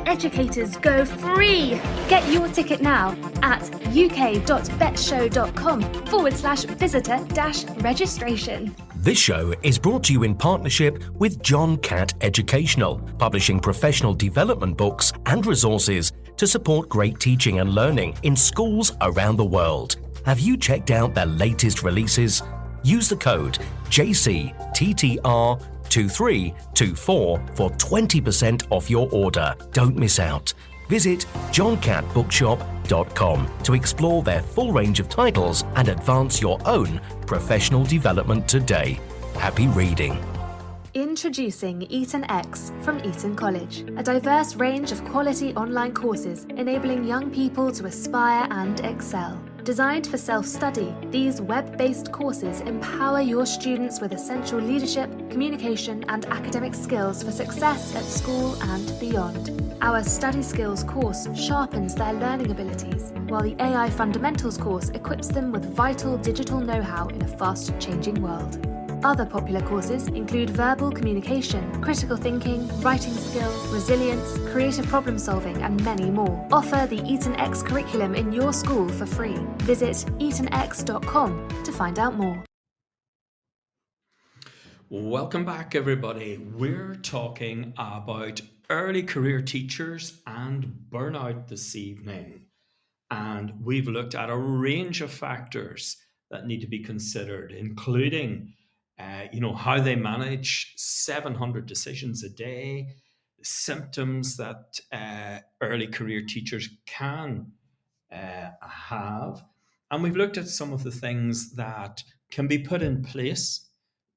Educators go free! Get your ticket now at uk.betshow.com/visitor-registration. This show is brought to you in partnership with John Catt Educational, publishing professional development books and resources to support great teaching and learning in schools around the world. Have you checked out their latest releases? Use the code JCTTR2324 for 20% off your order. Don't miss out. Visit johncattbookshop.com to explore their full range of titles and advance your own professional development today. Happy reading. Introducing Eton X from Eton College, a diverse range of quality online courses enabling young people to aspire and excel. Designed for self-study, these web-based courses empower your students with essential leadership, communication and academic skills for success at school and beyond. Our Study Skills course sharpens their learning abilities, while the AI Fundamentals course equips them with vital digital know-how in a fast-changing world. Other popular courses include verbal communication, critical thinking, writing skills, resilience, creative problem solving, and many more. Offer the EtonX curriculum in your school for free. Visit etonx.com to find out more. Welcome back, everybody. We're talking about early career teachers and burnout this evening. And we've looked at a range of factors that need to be considered, including how they manage 700 decisions a day, symptoms that early career teachers can have. And we've looked at some of the things that can be put in place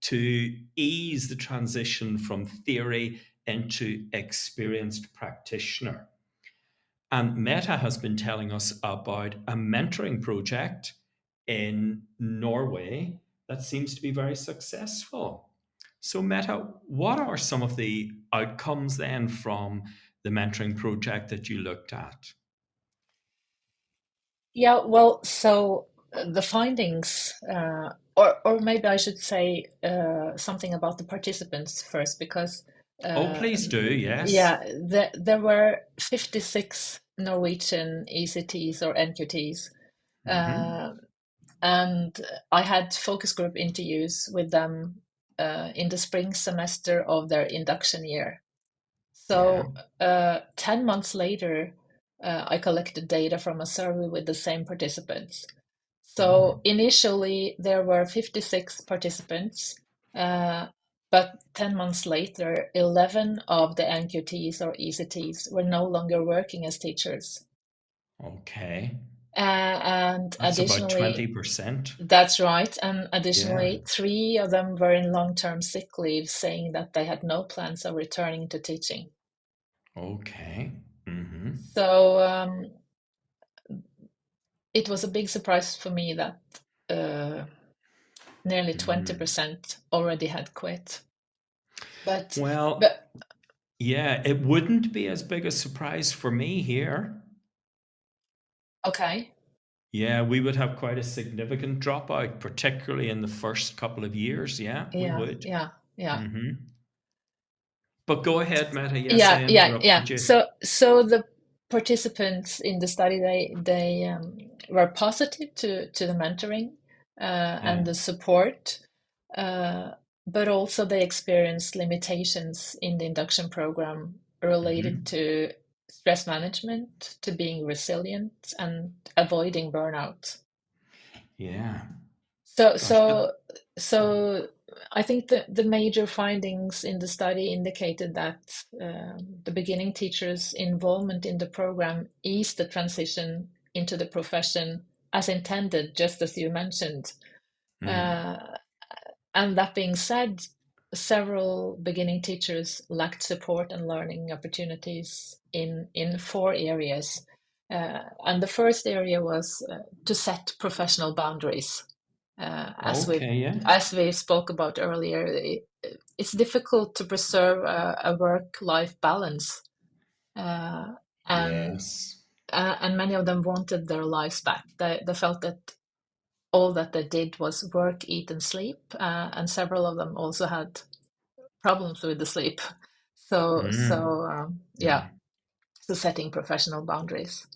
to ease the transition from theory into experienced practitioner. And Meta has been telling us about a mentoring project in Norway that seems to be very successful. So, Meta, what are some of the outcomes then from the mentoring project that you looked at? Yeah, well, so the findings, or maybe I should say something about the participants first, because Please do, yes. yeah, there were 56 Norwegian ECTs or NQTs, and I had focus group interviews with them in the spring semester of their induction year. So 10 months later, I collected data from a survey with the same participants. So initially there were 56 participants, but 10 months later, 11 of the NQTs or ECTs were no longer working as teachers. Okay. And That's additionally, about 20%. That's right. And additionally, 3 of them were in long-term sick leave, saying that they had no plans of returning to teaching. Okay. So it was a big surprise for me that nearly 20% already had quit. But yeah, it wouldn't be as big a surprise for me here. Okay. Yeah, we would have quite a significant dropout, particularly in the first couple of years. Yeah, we would. Yeah. But go ahead, Meta. Yes, I interrupted you. So the participants in the study, they were positive to the mentoring and the support, but also they experienced limitations in the induction program related to stress management, to being resilient, and avoiding burnout. Yeah. So I think the major findings in the study indicated that the beginning teachers' involvement in the program eased the transition into the profession as intended, just as you mentioned. And that being said, several beginning teachers lacked support and learning opportunities in 4 areas. And the first area was to set professional boundaries. As we spoke about earlier, it's difficult to preserve a work-life balance, and many of them wanted their lives back. They felt that all that they did was work, eat, and sleep, and several of them also had problems with the sleep. So setting professional boundaries.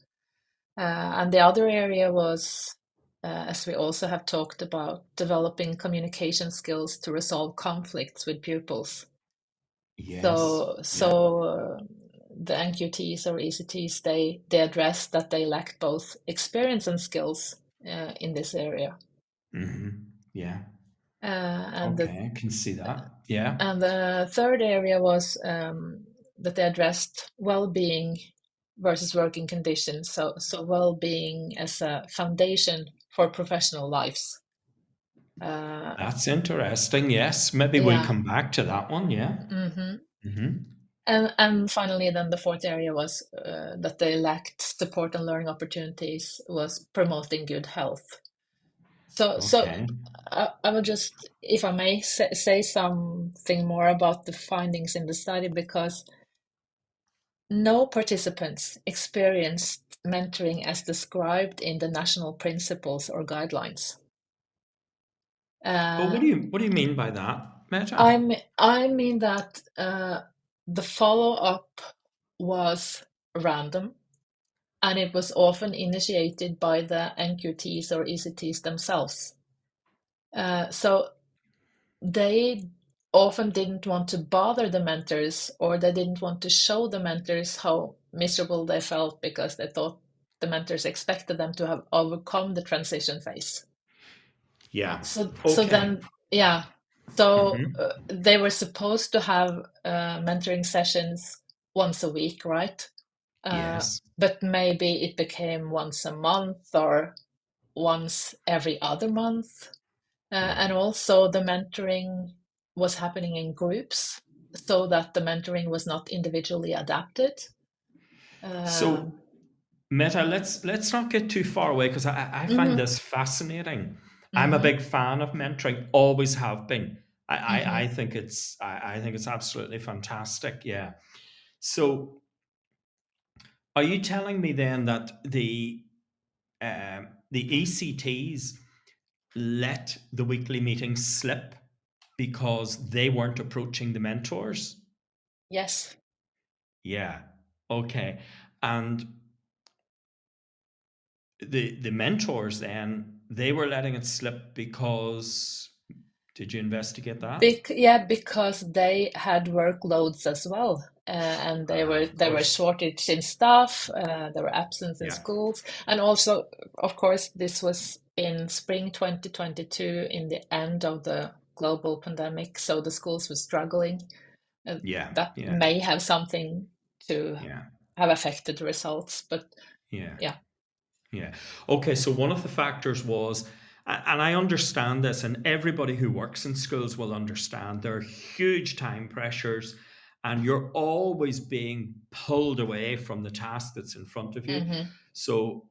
And the other area was, as we also have talked about, developing communication skills to resolve conflicts with pupils. So the NQTs or ECTs, they addressed that they lacked both experience and skills in this area. And I can see that. Yeah. And the third area was that they addressed well-being versus working conditions. So well-being as a foundation for professional lives. That's interesting. Yes, maybe we'll come back to that one. Yeah. And finally, then the fourth area was that they lacked support and learning opportunities, was promoting good health. So Okay. I will just, if I may, say something more about the findings in the study, because no participants experienced mentoring as described in the national principles or guidelines. But Uh, what do you mean by that, Meta? I mean that the follow-up was random, and it was often initiated by the NQTs or ECTs themselves. So they often didn't want to bother the mentors, or they didn't want to show the mentors how miserable they felt because they thought the mentors expected them to have overcome the transition phase. Yeah. So Okay. then, yeah. So Hmm. they were supposed to have mentoring sessions once a week, right? Yes. But maybe it became once a month or once every other month. And also the mentoring was happening in groups so that the mentoring was not individually adapted. So, Meta, let's not get too far away because I find Mhm, this fascinating. I'm a mhm, big fan of mentoring, always have been. mhm. I think I think it's absolutely fantastic. Yeah. So, are you telling me then that the ECTs let the weekly meetings slip because they weren't approaching the mentors? Yes. Yeah. Okay. And the mentors then they were letting it slip because did you investigate that? Yeah, because they had workloads as well, and Of they were course. shortage in staff. There were absence in Yeah. schools, and also, of course, this was in spring 2022, in the end of the global pandemic, so the schools were struggling. Yeah. That Yeah. may have something to Yeah. have affected the results, but Yeah. yeah. Yeah. Okay. So one of the factors was, and I understand this, and everybody who works in schools will understand there are huge time pressures, and you're always being pulled away from the task that's in front of you. Hmm. So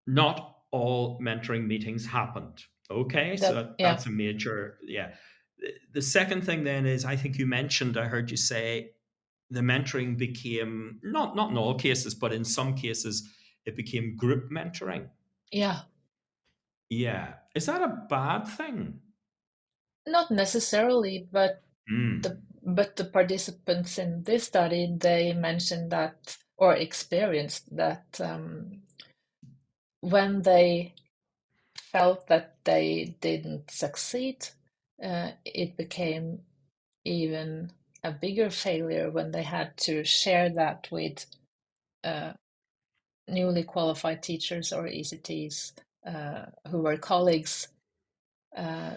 not all mentoring meetings happened. Okay. So That, yeah, that's a major, yeah. The second thing then is I think you mentioned, I heard you say the mentoring became not in all cases, but in some cases it became group mentoring. yeah. Yeah. Is that a bad thing? Not necessarily, but Mm. the participants in this study, they mentioned that, or experienced that, when they felt that they didn't succeed, it became even a bigger failure when they had to share that with uh, newly qualified teachers or ECTs who were colleagues. Uh,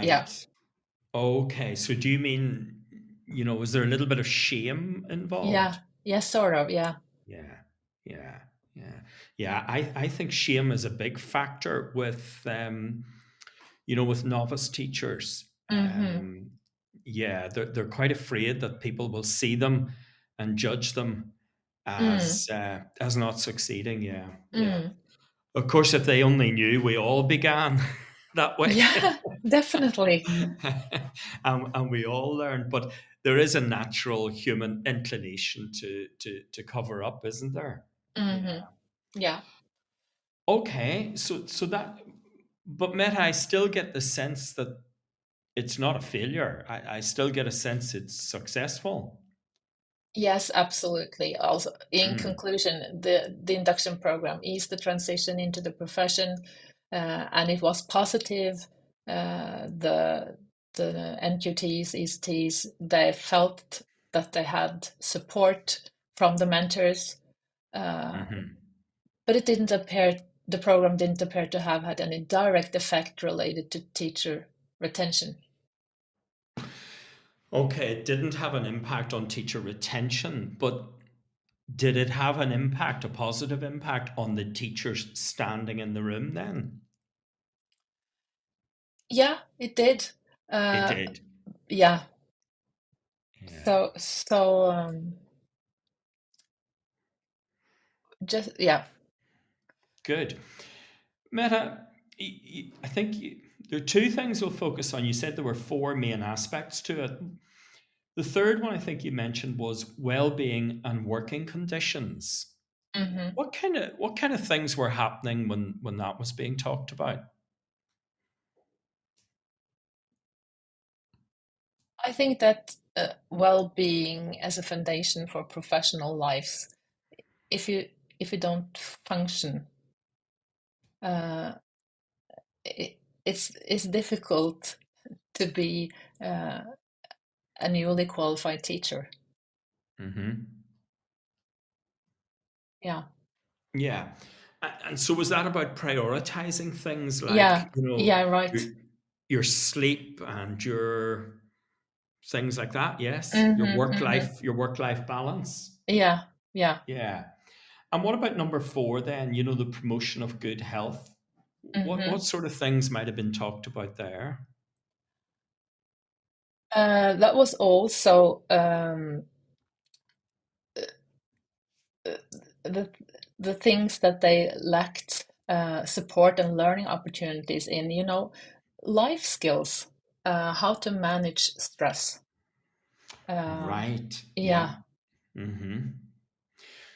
yeah, Right. Okay. So do you mean, was there a little bit of shame yeah, involved? yeah, sort of, yeah. Yeah, yeah, yeah, yeah. I think shame is a big factor with with novice teachers. Hmm. Yeah, they're quite afraid that people will see them and judge them Mm, as not succeeding. Yeah, yeah. mm. Of course, if they only knew we all began that way, Yeah, definitely. and we all learn, but there is a natural human inclination to cover up, isn't there? Hmm. Yeah. Yeah. Okay, so that, but Meta, I still get the sense that it's not a failure. I still get a sense it's successful. Yes, absolutely. Also, in Mm, conclusion, the induction program eased the transition into the profession, and it was positive. The NQTs, ESTs, they felt that they had support from the mentors, uh, mhm. but it didn't appear the program didn't appear to have had any direct effect related to teacher retention. Okay, it didn't have an impact on teacher retention, but did it have an impact, a positive impact on the teachers standing in the room then? Yeah, it did. It Uh, did. yeah. Yeah. So just yeah. Good. Meta, I think there are two things we'll focus on. You said there were four main aspects to it. The third one I think you mentioned was well-being and working conditions. Hmm. What kind of things were happening when that was being talked about? I think that well-being as a foundation for professional lives. If you don't function, uh, it's difficult to be uh, a newly qualified teacher. Hmm. Yeah, Yeah. And so was that about prioritizing things yeah, like, yeah, your, right. your sleep and your things like that? Yes. Your Hmm. work Hmm. life, your work-life balance. Yeah, yeah. Yeah. And what about number four then? The promotion of good health. What Hmm. sort of things might have been talked about there? That was also the the things that they lacked support and learning opportunities in, life skills, how to manage stress. Uh, Right. Yeah. yeah. Hmm.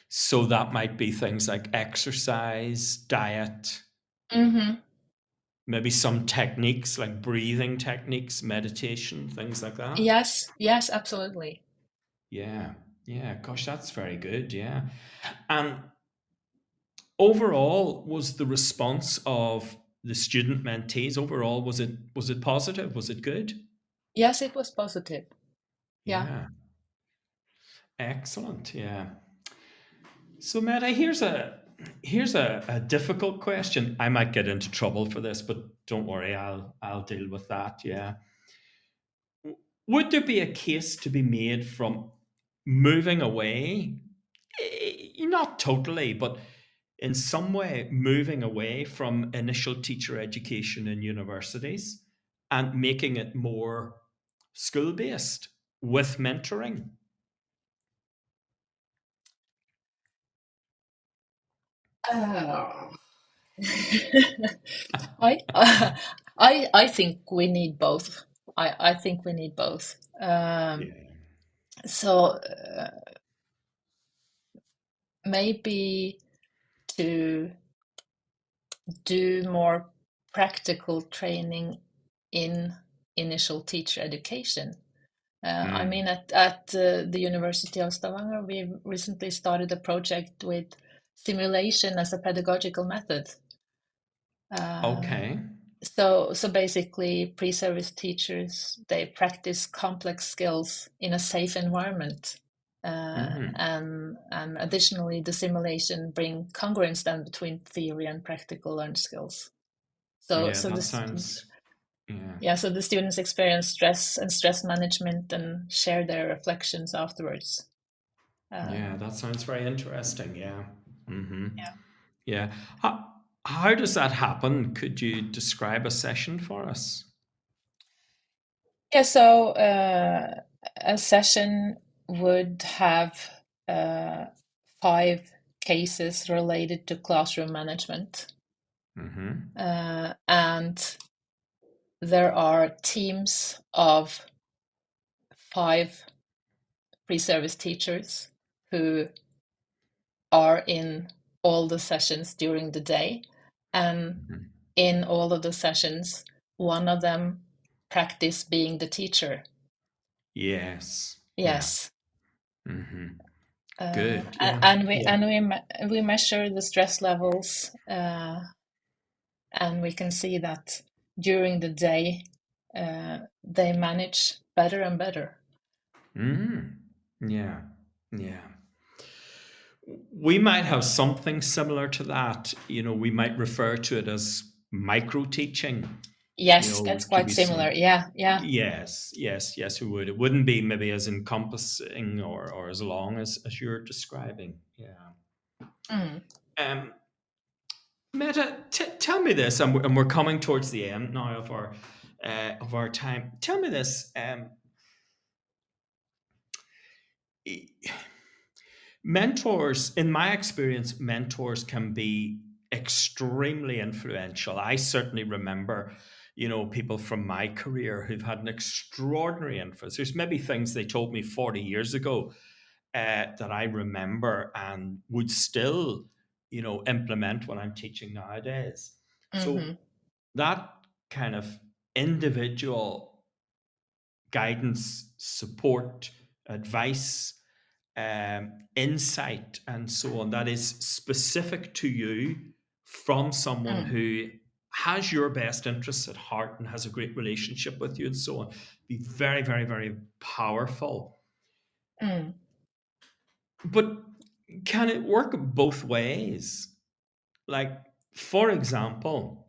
So that might be things like exercise, diet, Hmm. maybe some techniques like breathing techniques, meditation, things like that. Yes, yes, absolutely. Yeah. Yeah. Gosh, that's very good. Yeah. And overall, was the response of the student mentees overall, was it positive? Was it good? Yes, it was positive. Yeah. Yeah. Excellent. Yeah. So, Meta, here's a difficult question. I might get into trouble for this, but don't worry, I'll deal with that. Yeah. Would there be a case to be made from moving away, not totally, but in some way moving away from initial teacher education in universities and making it more school based with mentoring? Oh. I I think we need both. I think we need both. Yeah. So maybe to do more practical training in initial teacher education. I mean, Mm. at the University of Stavanger, we recently started a project with simulation as a pedagogical method. Uh, Okay. so basically, pre-service teachers, they practice complex skills in a safe environment. Mm. And additionally, the simulation bring congruence then between theory and practical learned skills. So Yeah, so that this sounds. Yeah. yeah, so the students experience stress and stress management and share their reflections afterwards. Yeah, Uh, that sounds very interesting. Yeah. Hmm. yeah. Yeah. How does that happen? Could you describe a session for us? Yeah, so a session would have uh, 5 cases related to classroom management. Hmm. And there are teams of 5 pre-service teachers who are in all the sessions during the day. And Hmm. in all of the sessions, one of them practice being the teacher. Yes. Yeah. Yes. Hmm. Uh, Good. Yeah. and we Yeah. and we we measure the stress levels, and we can see that during the day they manage better and better. Mm. Yeah. Yeah. We might have something similar to that. We might refer to it as micro teaching. Yes, that's Could quite be similar. some. Yeah, yeah. Yes, yes, yes, we would. It wouldn't be maybe as encompassing or as long as you're describing. Yeah. Mm. Um, Meta, tell me this, and we're coming towards the end now of our time. Tell me this. E- Mentors, in my experience, mentors can be extremely influential. I certainly remember, people from my career who've had an extraordinary influence. There's maybe things they told me 40 years ago that I remember and would still, implement when I'm teaching nowadays. So Mm-hmm. that kind of individual guidance, support, advice, insight, and so on that is specific to you from someone who has your best interests at heart and has a great relationship with you and so on, be very, very, very powerful. But can it work both ways? Like, for example,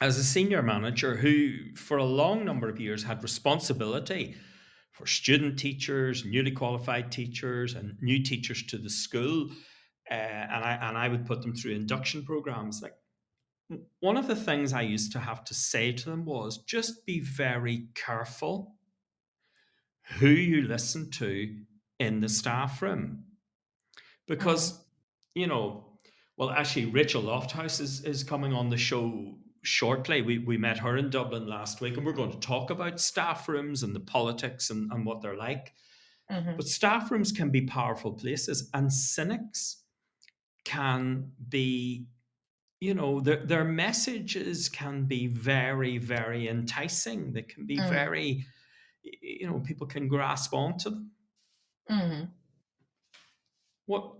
as a senior manager who, for a long number of years, had responsibility for student teachers, newly qualified teachers, and new teachers to the school, and I would put them through induction programs. Like, one of the things I used to have to say to them was just be very careful who you listen to in the staff room, because well, actually, Rachel Lofthouse is coming on the show shortly. We met her in Dublin last week, and we're going to talk about staff rooms and the politics and what they're like. But staff rooms can be powerful places, and cynics can be, their messages can be very, very enticing. They can be very, people can grasp onto them. What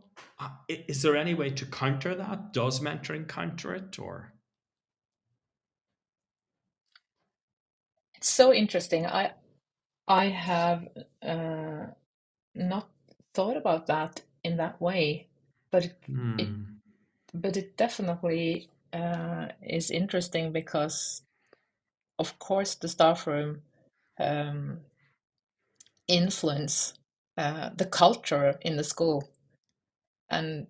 is there any way to counter that? Does mentoring counter it, or? It's so interesting. I have not thought about that in that way, but it definitely is interesting because, of course, the staff room influence the culture in the school, and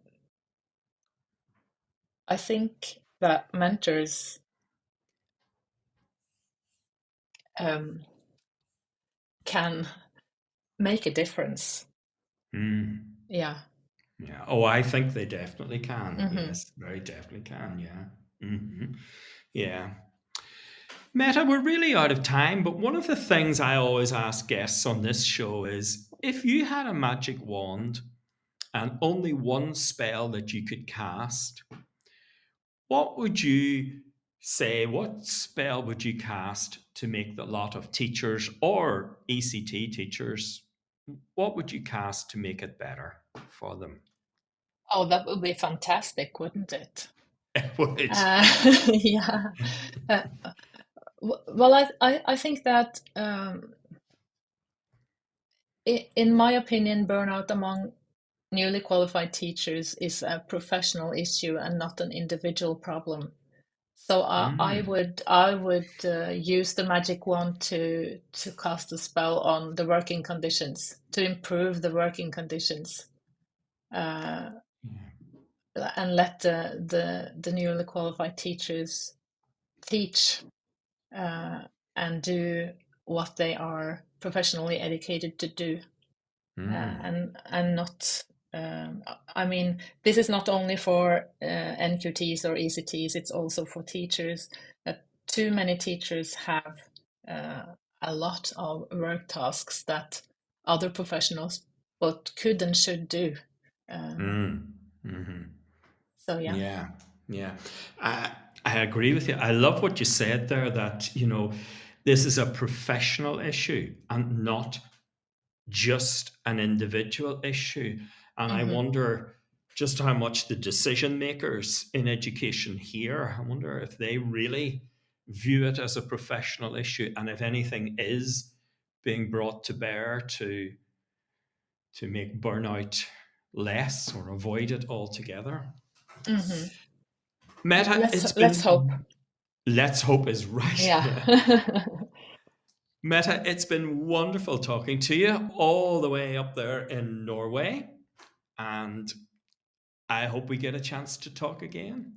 I think that mentors can make a difference. Yeah. Yeah. Oh, I think they definitely can. Yes, very definitely can. Yeah. Yeah. Meta, we're really out of time, but one of the things I always ask guests on this show is if you had a magic wand and only one spell that you could cast, what would you say? What spell would you cast to make the lot of teachers or ECT teachers? What would you cast to make it better for them? Oh, that would be fantastic, wouldn't it? It would. Yeah. Well, I think that in my opinion, burnout among newly qualified teachers is a professional issue and not an individual problem. So I would use the magic wand to cast a spell on the working conditions, to improve the working conditions, and let the newly qualified teachers teach and do what they are professionally educated to do, and not. I mean, this is not only for NQTs or ECTs, it's also for teachers. Too many teachers have a lot of work tasks that other professionals both could and should do. So, yeah. Yeah. I agree with you. I love what you said there, that, this is a professional issue and not just an individual issue. And I wonder just how much the decision makers in education here, I wonder if they really view it as a professional issue, and if anything is being brought to bear to make burnout less or avoid it altogether. Meta, Let's hope. Let's hope is right. Yeah. Meta, it's been wonderful talking to you all the way up there in Norway, and I hope we get a chance to talk again.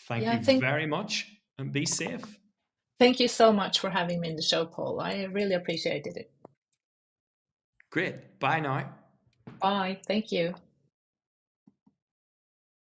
Thank you very much, and be safe. Thank you so much for having me in the show, Paul. I really appreciated it. Great. Bye now. Bye. Thank you.